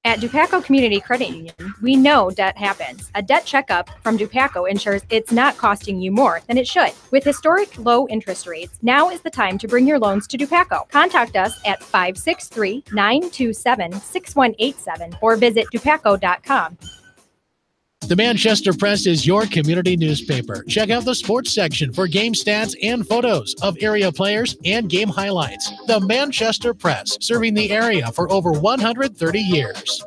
At Dupaco Community Credit Union, we know debt happens. A debt checkup from Dupaco ensures it's not costing you more than it should. With historic low interest rates, now is the time to bring your loans to Dupaco. Contact us at 563-927-6187 or visit dupaco.com. The Manchester Press is your community newspaper. Check out the sports section for game stats and photos of area players and game highlights. The Manchester Press, serving the area for over 130 years.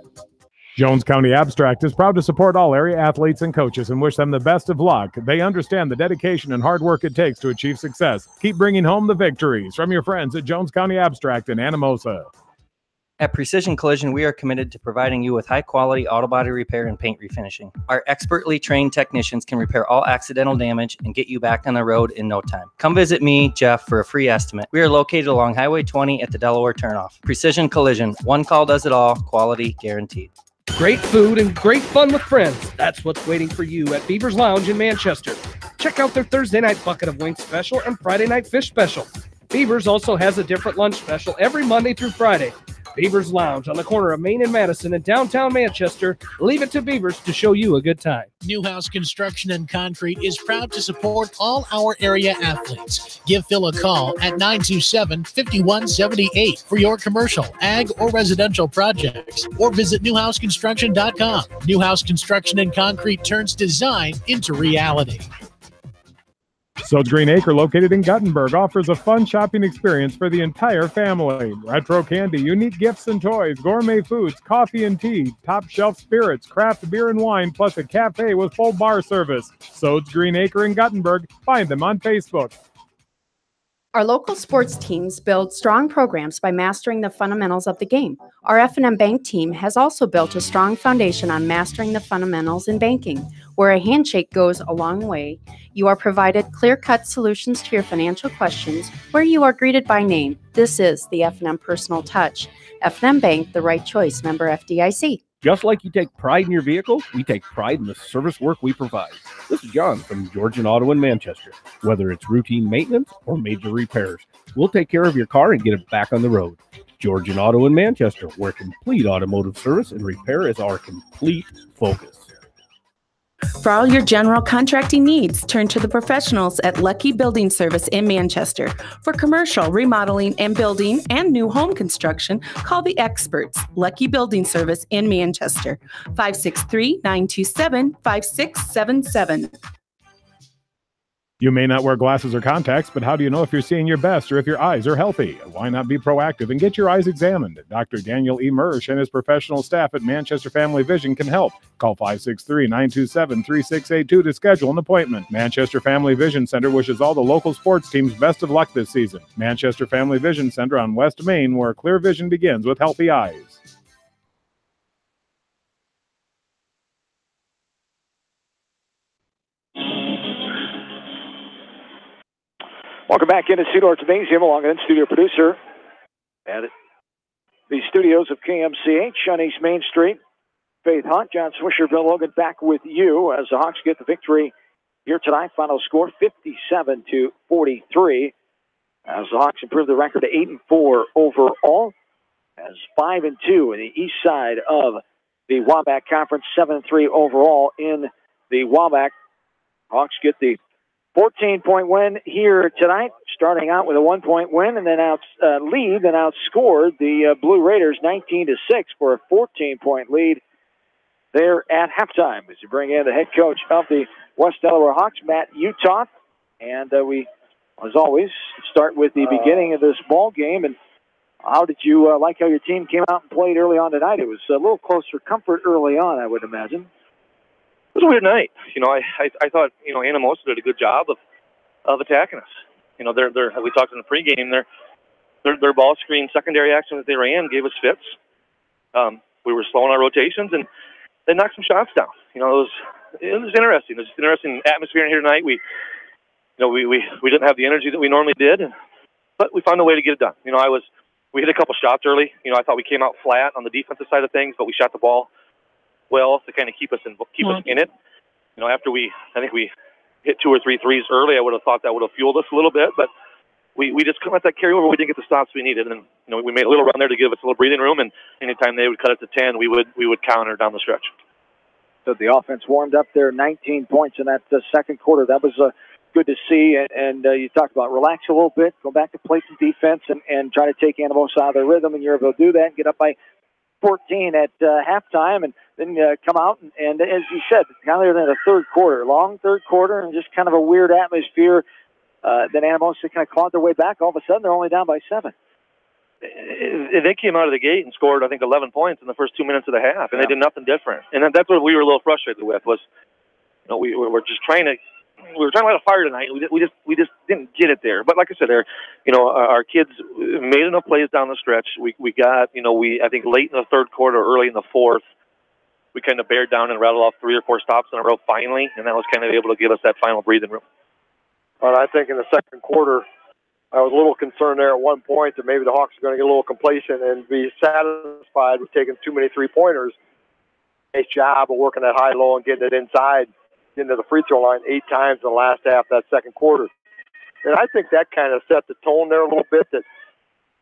Jones County Abstract is proud to support all area athletes and coaches and wish them the best of luck. They understand the dedication and hard work it takes to achieve success. Keep bringing home the victories. From your friends at Jones County Abstract in Anamosa. At Precision Collision, we are committed to providing you with high-quality auto body repair and paint refinishing. Our expertly trained technicians can repair all accidental damage and get you back on the road in no time. Come visit me, Jeff, for a free estimate. We are located along Highway 20 at the Delaware turnoff. Precision Collision, one call does it all, quality guaranteed. Great food and great fun with friends. That's what's waiting for you at Beaver's Lounge in Manchester. Check out their Thursday night bucket of wings special and Friday night fish special. Beaver's also has a different lunch special every Monday through Friday. Beaver's Lounge on the corner of Main and Madison in downtown Manchester. Leave it to Beaver's to show you a good time. Newhouse Construction and Concrete is proud to support all our area athletes. Give Phil a call at 927-5178 for your commercial, ag, or residential projects. Or visit newhouseconstruction.com. Newhouse Construction and Concrete turns design into reality. Sode's Green Acre, located in Guttenberg, offers a fun shopping experience for the entire family. Retro candy, unique gifts and toys, gourmet foods, coffee and tea, top shelf spirits, craft beer and wine, plus a cafe with full bar service. Sode's Green Acre in Guttenberg. Find them on Facebook. Our local sports teams build strong programs by mastering the fundamentals of the game. Our F&M Bank team has also built a strong foundation on mastering the fundamentals in banking, where a handshake goes a long way. You are provided clear-cut solutions to your financial questions, where you are greeted by name. This is the F&M Personal Touch. F&M Bank, the right choice. Member FDIC. Just like you take pride in your vehicle, we take pride in the service work we provide. This is John from Georgian Auto in Manchester. Whether it's routine maintenance or major repairs, we'll take care of your car and get it back on the road. Georgian Auto in Manchester, where complete automotive service and repair is our complete focus. For all your general contracting needs, turn to the professionals at Lucky Building Service in Manchester. For commercial, remodeling, and building and new home construction, call the experts, Lucky Building Service in Manchester, 563-927-5677. You may not wear glasses or contacts, but how do you know if you're seeing your best or if your eyes are healthy? Why not be proactive and get your eyes examined? Dr. Daniel E. Mersch and his professional staff at Manchester Family Vision can help. Call 563-927-3682 to schedule an appointment. Manchester Family Vision Center wishes all the local sports teams best of luck this season. Manchester Family Vision Center on West Main, where clear vision begins with healthy eyes. Welcome back into Cedar Gymnasium along with studio producer at the studios of KMCH on East Main Street. Faith Hunt, John Swisher, Bill Logan back with you as the Hawks get the victory here tonight. Final score 57-43 as the Hawks improve the record to 8-4 overall, as 5-2 in the east side of the Waback Conference, 7-3 overall in the Waback. Hawks get the 14-point win here tonight, starting out with a 1-point win and then lead and outscored the Blue Raiders 19-6 for a 14-point lead there at halftime. As you bring in the head coach of the West Delaware Hawks, Matt Utah, and we, as always, start with the beginning of this ball game. And how did you like how your team came out and played early on tonight? It was a little close for comfort early on, I would imagine. It was a weird night. I thought, Anamosa did a good job of attacking us. We talked in the pregame, their ball screen secondary action that they ran gave us fits. We were slowing our rotations, and they knocked some shots down. It was interesting. It was an interesting atmosphere in here tonight. We didn't have the energy that we normally did, but we found a way to get it done. We hit a couple shots early. I thought we came out flat on the defensive side of things, but we shot the ball well to kind of keep us in it. After I think we hit 2 or 3 threes early, I would have thought that would have fueled us a little bit, but we just couldn't let that carry over. We didn't get the stops we needed, and we made a little run there to give us a little breathing room. And anytime they would cut it to 10, we would counter down the stretch. So the offense warmed up there, 19 points in that second quarter. That was good to see. And you talked about relax a little bit, go back to play some defense, and try to take Anamosa out of their rhythm. And you're able to do that and get up by 14 at halftime, and then come out and as you said, kind of in the third quarter, long third quarter, and just kind of a weird atmosphere. Then Anamosa kind of clawed their way back. All of a sudden, they're only down by 7. They came out of the gate and scored, I think, 11 points in the first 2 minutes of the half, and they did nothing different. And that's what we were a little frustrated with. Was we were just trying to. We were trying to light a fire tonight. We just didn't get it there. But like I said, our kids made enough plays down the stretch. We got, I think late in the third quarter, early in the fourth, we kind of bared down and rattled off 3 or 4 stops in a row finally, and that was kind of able to give us that final breathing room. Well, I think in the second quarter, I was a little concerned there at one point that maybe the Hawks are going to get a little complacent and be satisfied with taking too many 3-pointers. Nice job of working that high-low and getting it inside into the free throw line 8 times in the last half of that second quarter. And I think that kind of set the tone there a little bit, that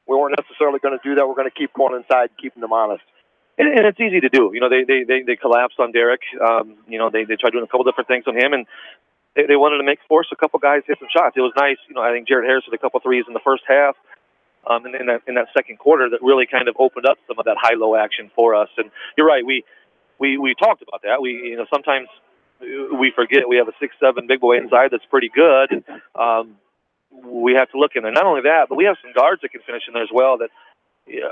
we weren't necessarily going to do that. We're going to keep going inside and keeping them honest. And it's easy to do. They collapsed on Derek. They tried doing a couple different things on him, and they wanted to force a couple guys hit some shots. It was nice. I think Jared Harris hit a couple threes in the first half, and in that second quarter that really kind of opened up some of that high-low action for us. And you're right. We talked about that. Sometimes we forget we have a 6'7" big boy inside that's pretty good. We have to look in there. Not only that, but we have some guards that can finish in there as well that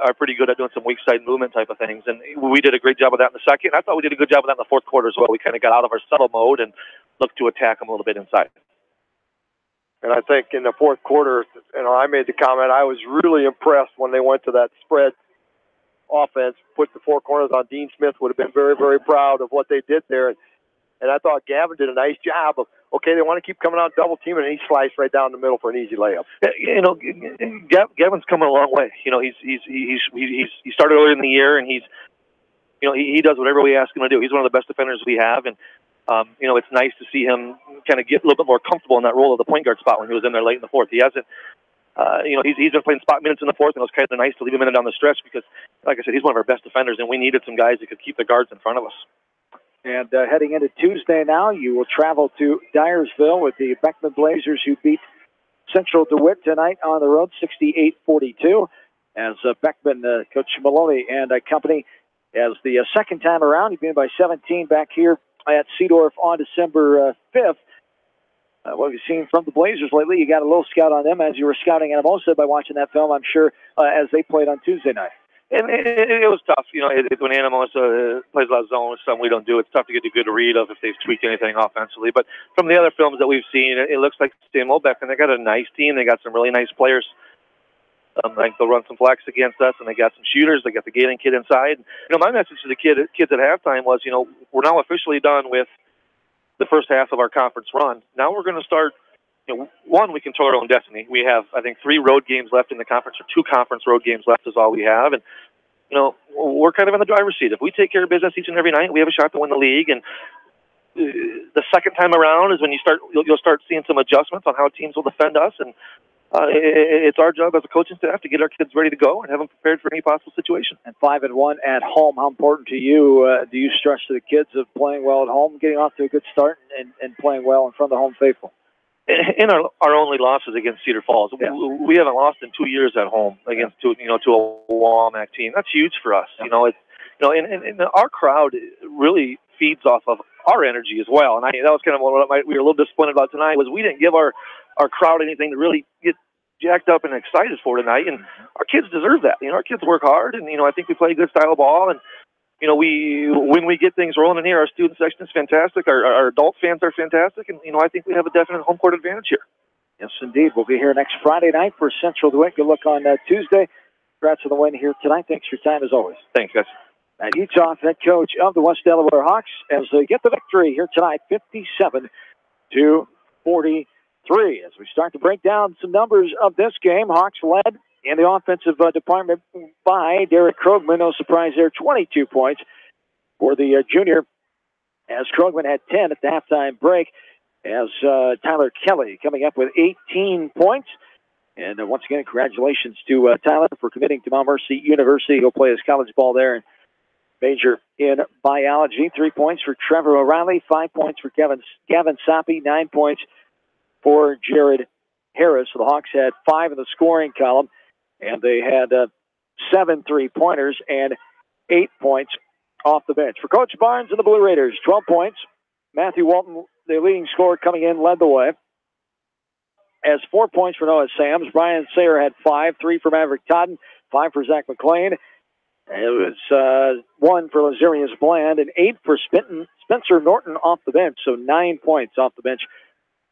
are pretty good at doing some weak side movement type of things. And we did a great job of that in the second. I thought we did a good job of that in the fourth quarter as well. We kind of got out of our settle mode and looked to attack them a little bit inside. And I think in the fourth quarter, I made the comment, I was really impressed when they went to that spread offense, put the 4 corners on. Dean Smith would have been very, very proud of what they did there. And I thought Gavin did a nice job of, okay, they want to keep coming out double teaming, and he sliced right down the middle for an easy layup. Gavin's coming a long way. He started earlier in the year, and he's he does whatever we ask him to do. He's one of the best defenders we have, and it's nice to see him kind of get a little bit more comfortable in that role of the point guard spot when he was in there late in the fourth. He hasn't, he's been playing spot minutes in the fourth, and it was kind of nice to leave him in it down the stretch because, like I said, he's one of our best defenders, and we needed some guys that could keep the guards in front of us. And heading into Tuesday now, you will travel to Dyersville with the Beckman Blazers, who beat Central DeWitt tonight on the road, 68-42, as Beckman, Coach Maloney and company, as the second time around. He beat by 17 back here at Seedorf on December 5th. What have you seen from the Blazers lately? You got a little scout on them as you were scouting Anamosa by watching that film, I'm sure, as they played on Tuesday night. And it was tough. When Anamosa plays a lot of zone, something we don't do, it's tough to get a good read of if they've tweaked anything offensively. But from the other films that we've seen, it looks like the same old Beckman. They got a nice team. They got some really nice players. I think they'll run some flex against us, and they got some shooters. They got the Galen kid inside. My message to the kids at halftime was, we're now officially done with the first half of our conference run. Now we're going to start. One, we control our own destiny. We have, I think, 3 road games left in the conference, or 2 conference road games left is all we have. And, we're kind of in the driver's seat. If we take care of business each and every night, we have a shot to win the league. And the second time around is when you'll start seeing some adjustments on how teams will defend us. And it's our job as a coaching staff to get our kids ready to go and have them prepared for any possible situation. And 5-1 at home, how important to you do you stress to the kids of playing well at home, getting off to a good start, and playing well in front of the home faithful? In our only losses against Cedar Falls, we haven't lost in 2 years at home against to a Walmack team. That's huge for us. And our crowd really feeds off of our energy as well. And that was kind of what we were a little disappointed about tonight, was we didn't give our crowd anything to really get jacked up and excited for tonight. And our kids deserve that. Our kids work hard, and I think we play a good style of ball. And when we get things rolling in here, our student section is fantastic. Our adult fans are fantastic, and I think we have a definite home court advantage here. Yes, indeed. We'll be here next Friday night for Central DeWitt. Good luck on Tuesday. Congrats on the win here tonight. Thanks for your time as always. Thanks, guys. Matt Utah, head coach of the West Delaware Hawks, as they get the victory here tonight, 57-43. As we start to break down some numbers of this game, Hawks led in the offensive department by Derek Krogman. No surprise there, 22 points for the junior, as Krogman had 10 at the halftime break, as Tyler Kelly coming up with 18 points. And once again, congratulations to Tyler for committing to Mount Mercy University. He'll play his college ball there and major in biology. 3 points for Trevor O'Reilly, 5 points for Gavin Soppy, 9 points for Jared Harris. So the Hawks had 5 in the scoring column, and they had 7 3-pointers and 8 points off the bench. For Coach Barnes and the Blue Raiders, 12 points. Matthew Walton, the leading scorer, coming in, led the way. As 4 points for Noah Sams. Brian Sayer had 5, 3 for Maverick Totten, 5 for Zach McLean. It was 1 for Lazarius Bland, and 8 for Spencer Norton off the bench. So 9 points off the bench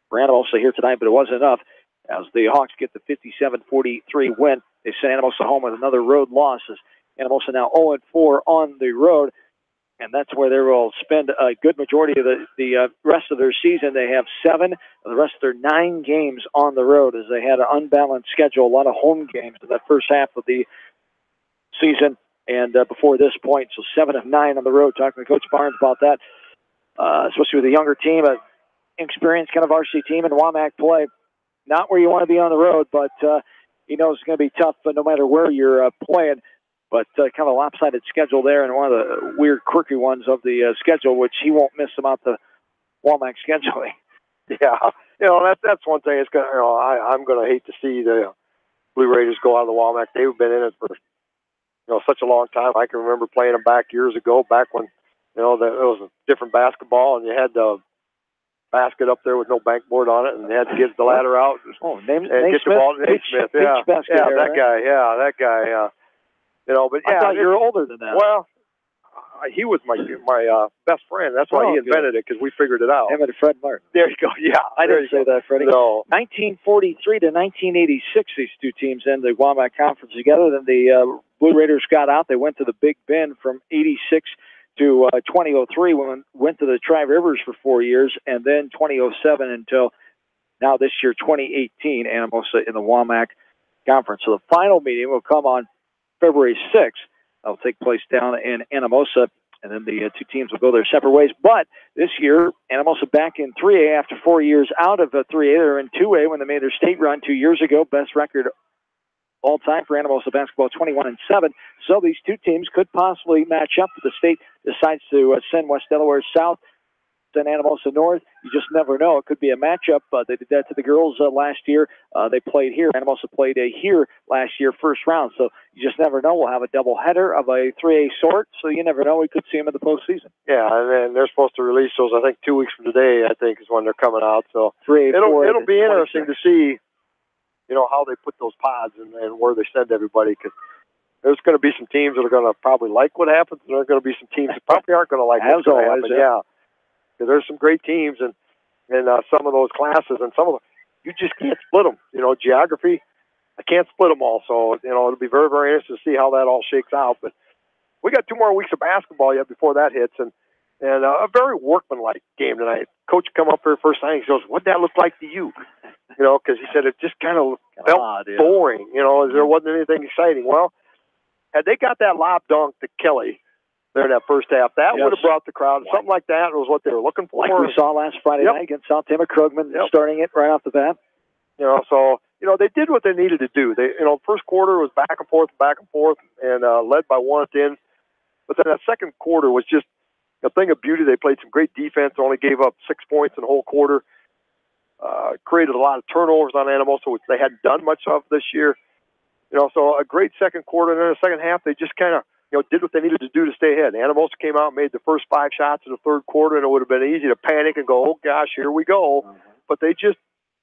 for Anamosa here tonight, but it wasn't enough. As the Hawks get the 57-43 win, they send Anamosa home with another road loss. As Anamosa now 0-4 on the road, and that's where they will spend a good majority of the rest of their season. They have 7 of the rest of their 9 games on the road, as they had an unbalanced schedule, a lot of home games in that first half of the season. And before this point, so 7 of 9 on the road. Talking to Coach Barnes about that, especially with a younger team, an experienced kind of varsity team in WAMAC play. Not where you want to be on the road, but he knows it's going to be tough no matter where you're playing. But kind of a lopsided schedule there, and one of the weird, quirky ones of the schedule, which he won't miss about the WAMAC scheduling. Yeah, that's one thing. It's gonna, I'm going to hate to see the Blue Raiders go out of the WAMAC. They've been in it for such a long time. I can remember playing them back years ago, back when it was a different basketball, and you had the basket up there with no bankboard on it, and they had to get the ladder out. Oh, Nate get Smith, the ball. Nate Smith, yeah, that guy. But I thought you were older than that. Well, he was my best friend. That's why he invented it, because we figured it out. Him and Fred Martin. There you go. Yeah, I didn't say that, Freddie. No. 1943 to 1986, these two teams end the WAMAC conference together. Then the Blue Raiders got out. They went to the Big Bend from 86 to 2003, went to the Tri-Rivers for 4 years, and then 2007 until now this year, 2018, Anamosa in the WAMAC conference. So the final meeting will come on February 6th That'll take place down in Anamosa, and then the two teams will go their separate ways. But this year, Anamosa back in 3A after 4 years out of 3A. They're in 2A when they made their state run 2 years ago. Best record all time for Anamosa basketball, 21-7. So these two teams could possibly match up if the state decides to send West Delaware south, send Anamosa north. You just never know. It could be a matchup. They did that to the girls last year. They played here. Anamosa played here last year, first round. So you just never know. We'll have a doubleheader of a 3A sort, so you never know. We could see them in the postseason. Yeah, and then they're supposed to release those, I think, 2 weeks from today, I think, is when they're coming out. So 3A, it'll be interesting to see, how they put those pods and where they send everybody, because there's going to be some teams that are going to probably like what happens, and there are going to be some teams that probably aren't going to like what's going to happen. Yeah. There's some great teams and some of those classes, and some of them, you just can't split them. Geography, I can't split them all. So, it'll be very, very interesting to see how that all shakes out. But we got 2 more weeks of basketball yet before that hits, and a very workmanlike game tonight. Coach come up here first time, he goes, "What'd that look like to you?" Because he said it just kind of felt boring. There wasn't anything exciting. Well, had they got that lob dunk to Kelly there in that first half, that would have brought the crowd. Something like that was what they were looking for. Like we saw last Friday night against South Tama Krugman, starting it right off the bat. So they did what they needed to do. They, first quarter was back and forth, and led by 1 at the end. But then that second quarter was just a thing of beauty. They played some great defense, only gave up 6 points in the whole quarter. Created a lot of turnovers on Anamosa, which they hadn't done much of this year. So a great second quarter, and then the second half, they just kind of, did what they needed to do to stay ahead. Anamosa came out and made the first 5 shots in the third quarter, and it would have been easy to panic and go, "Oh gosh, here we go." But they just,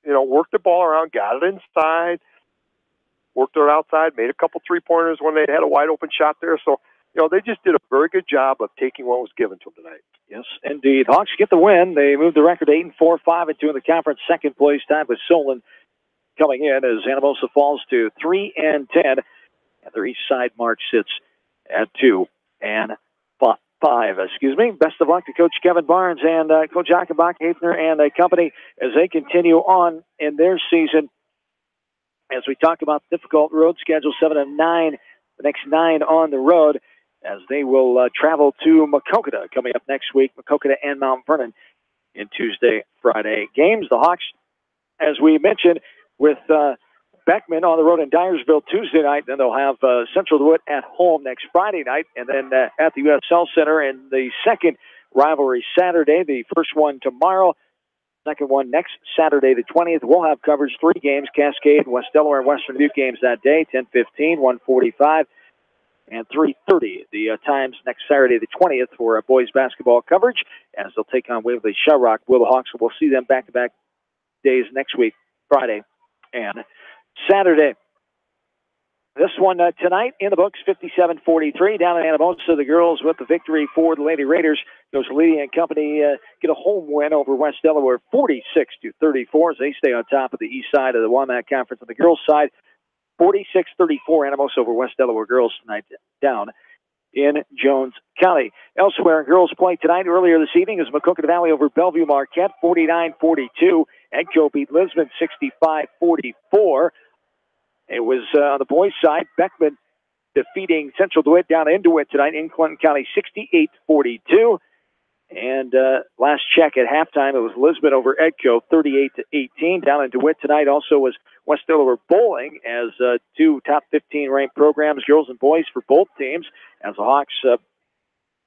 worked the ball around, got it inside, worked it outside, made a couple 3-pointers when they had a wide open shot there. So, they just did a very good job of taking what was given to them tonight. Yes, indeed. Hawks get the win. They moved the record 8-4, 5-2 in the conference. Second place tied with Solon coming in as Anamosa falls to 3-10, and their east side mark sits at 2-5. Best of luck to Coach Kevin Barnes and Coach Achenbach, Hafner, and company as they continue on in their season. As we talk about difficult road schedule, 7 and 9, the next 9 on the road, as they will travel to Maquoketa coming up next week, Maquoketa and Mount Vernon in Tuesday, Friday games. The Hawks, as we mentioned, with Beckman on the road in Dyersville Tuesday night. Then they'll have Central DeWitt at home next Friday night, and then at the USL Center in the second rivalry Saturday. The first one tomorrow, second one next Saturday, the 20th. We'll have coverage 3 games, Cascade, West Delaware, and Western Dubuque games that day, 10:15, 1:45, and 3:30. The times next Saturday, the 20th, for boys basketball coverage, as they'll take on Waverly Shell Rock. The Hawks, we'll see them back-to-back days next week, Friday and Saturday. This one tonight in the books, 57-43 down in Anamosa. The girls with the victory for the Lady Raiders. Those Leedy and company get a home win over West Delaware, 46-34, as they stay on top of the east side of the WAMAC Conference. On the girls' side, 46-34, Anamosa over West Delaware girls tonight down in Jones County. Elsewhere in girls play tonight, earlier this evening, is Maquoketa Valley over Bellevue Marquette, 49-42. Edco beat Lisbon, 65-44. It was on the boys' side, Beckman defeating Central DeWitt down in DeWitt tonight in Clinton County, 68-42. And last check at halftime, it was Lisbon over Edco, 38-18. Down in DeWitt tonight also was West Delaware bowling, as 2 top 15 ranked programs, girls and boys, for both teams. As the Hawks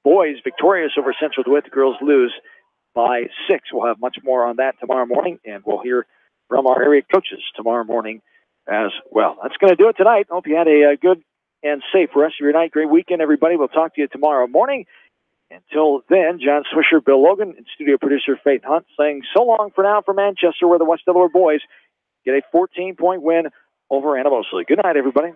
boys victorious over Central DeWitt, the girls lose by 6. We'll have much more on that tomorrow morning, and we'll hear from our area coaches tomorrow morning as well. That's going to do it tonight. Hope you had a good and safe rest of your night. Great weekend, everybody. We'll talk to you tomorrow morning. Until then, John Swisher, Bill Logan, and studio producer Faith Hunt saying so long for now from Manchester, where the West Delaware boys get a 14-point win over Anamosa. Good night, everybody.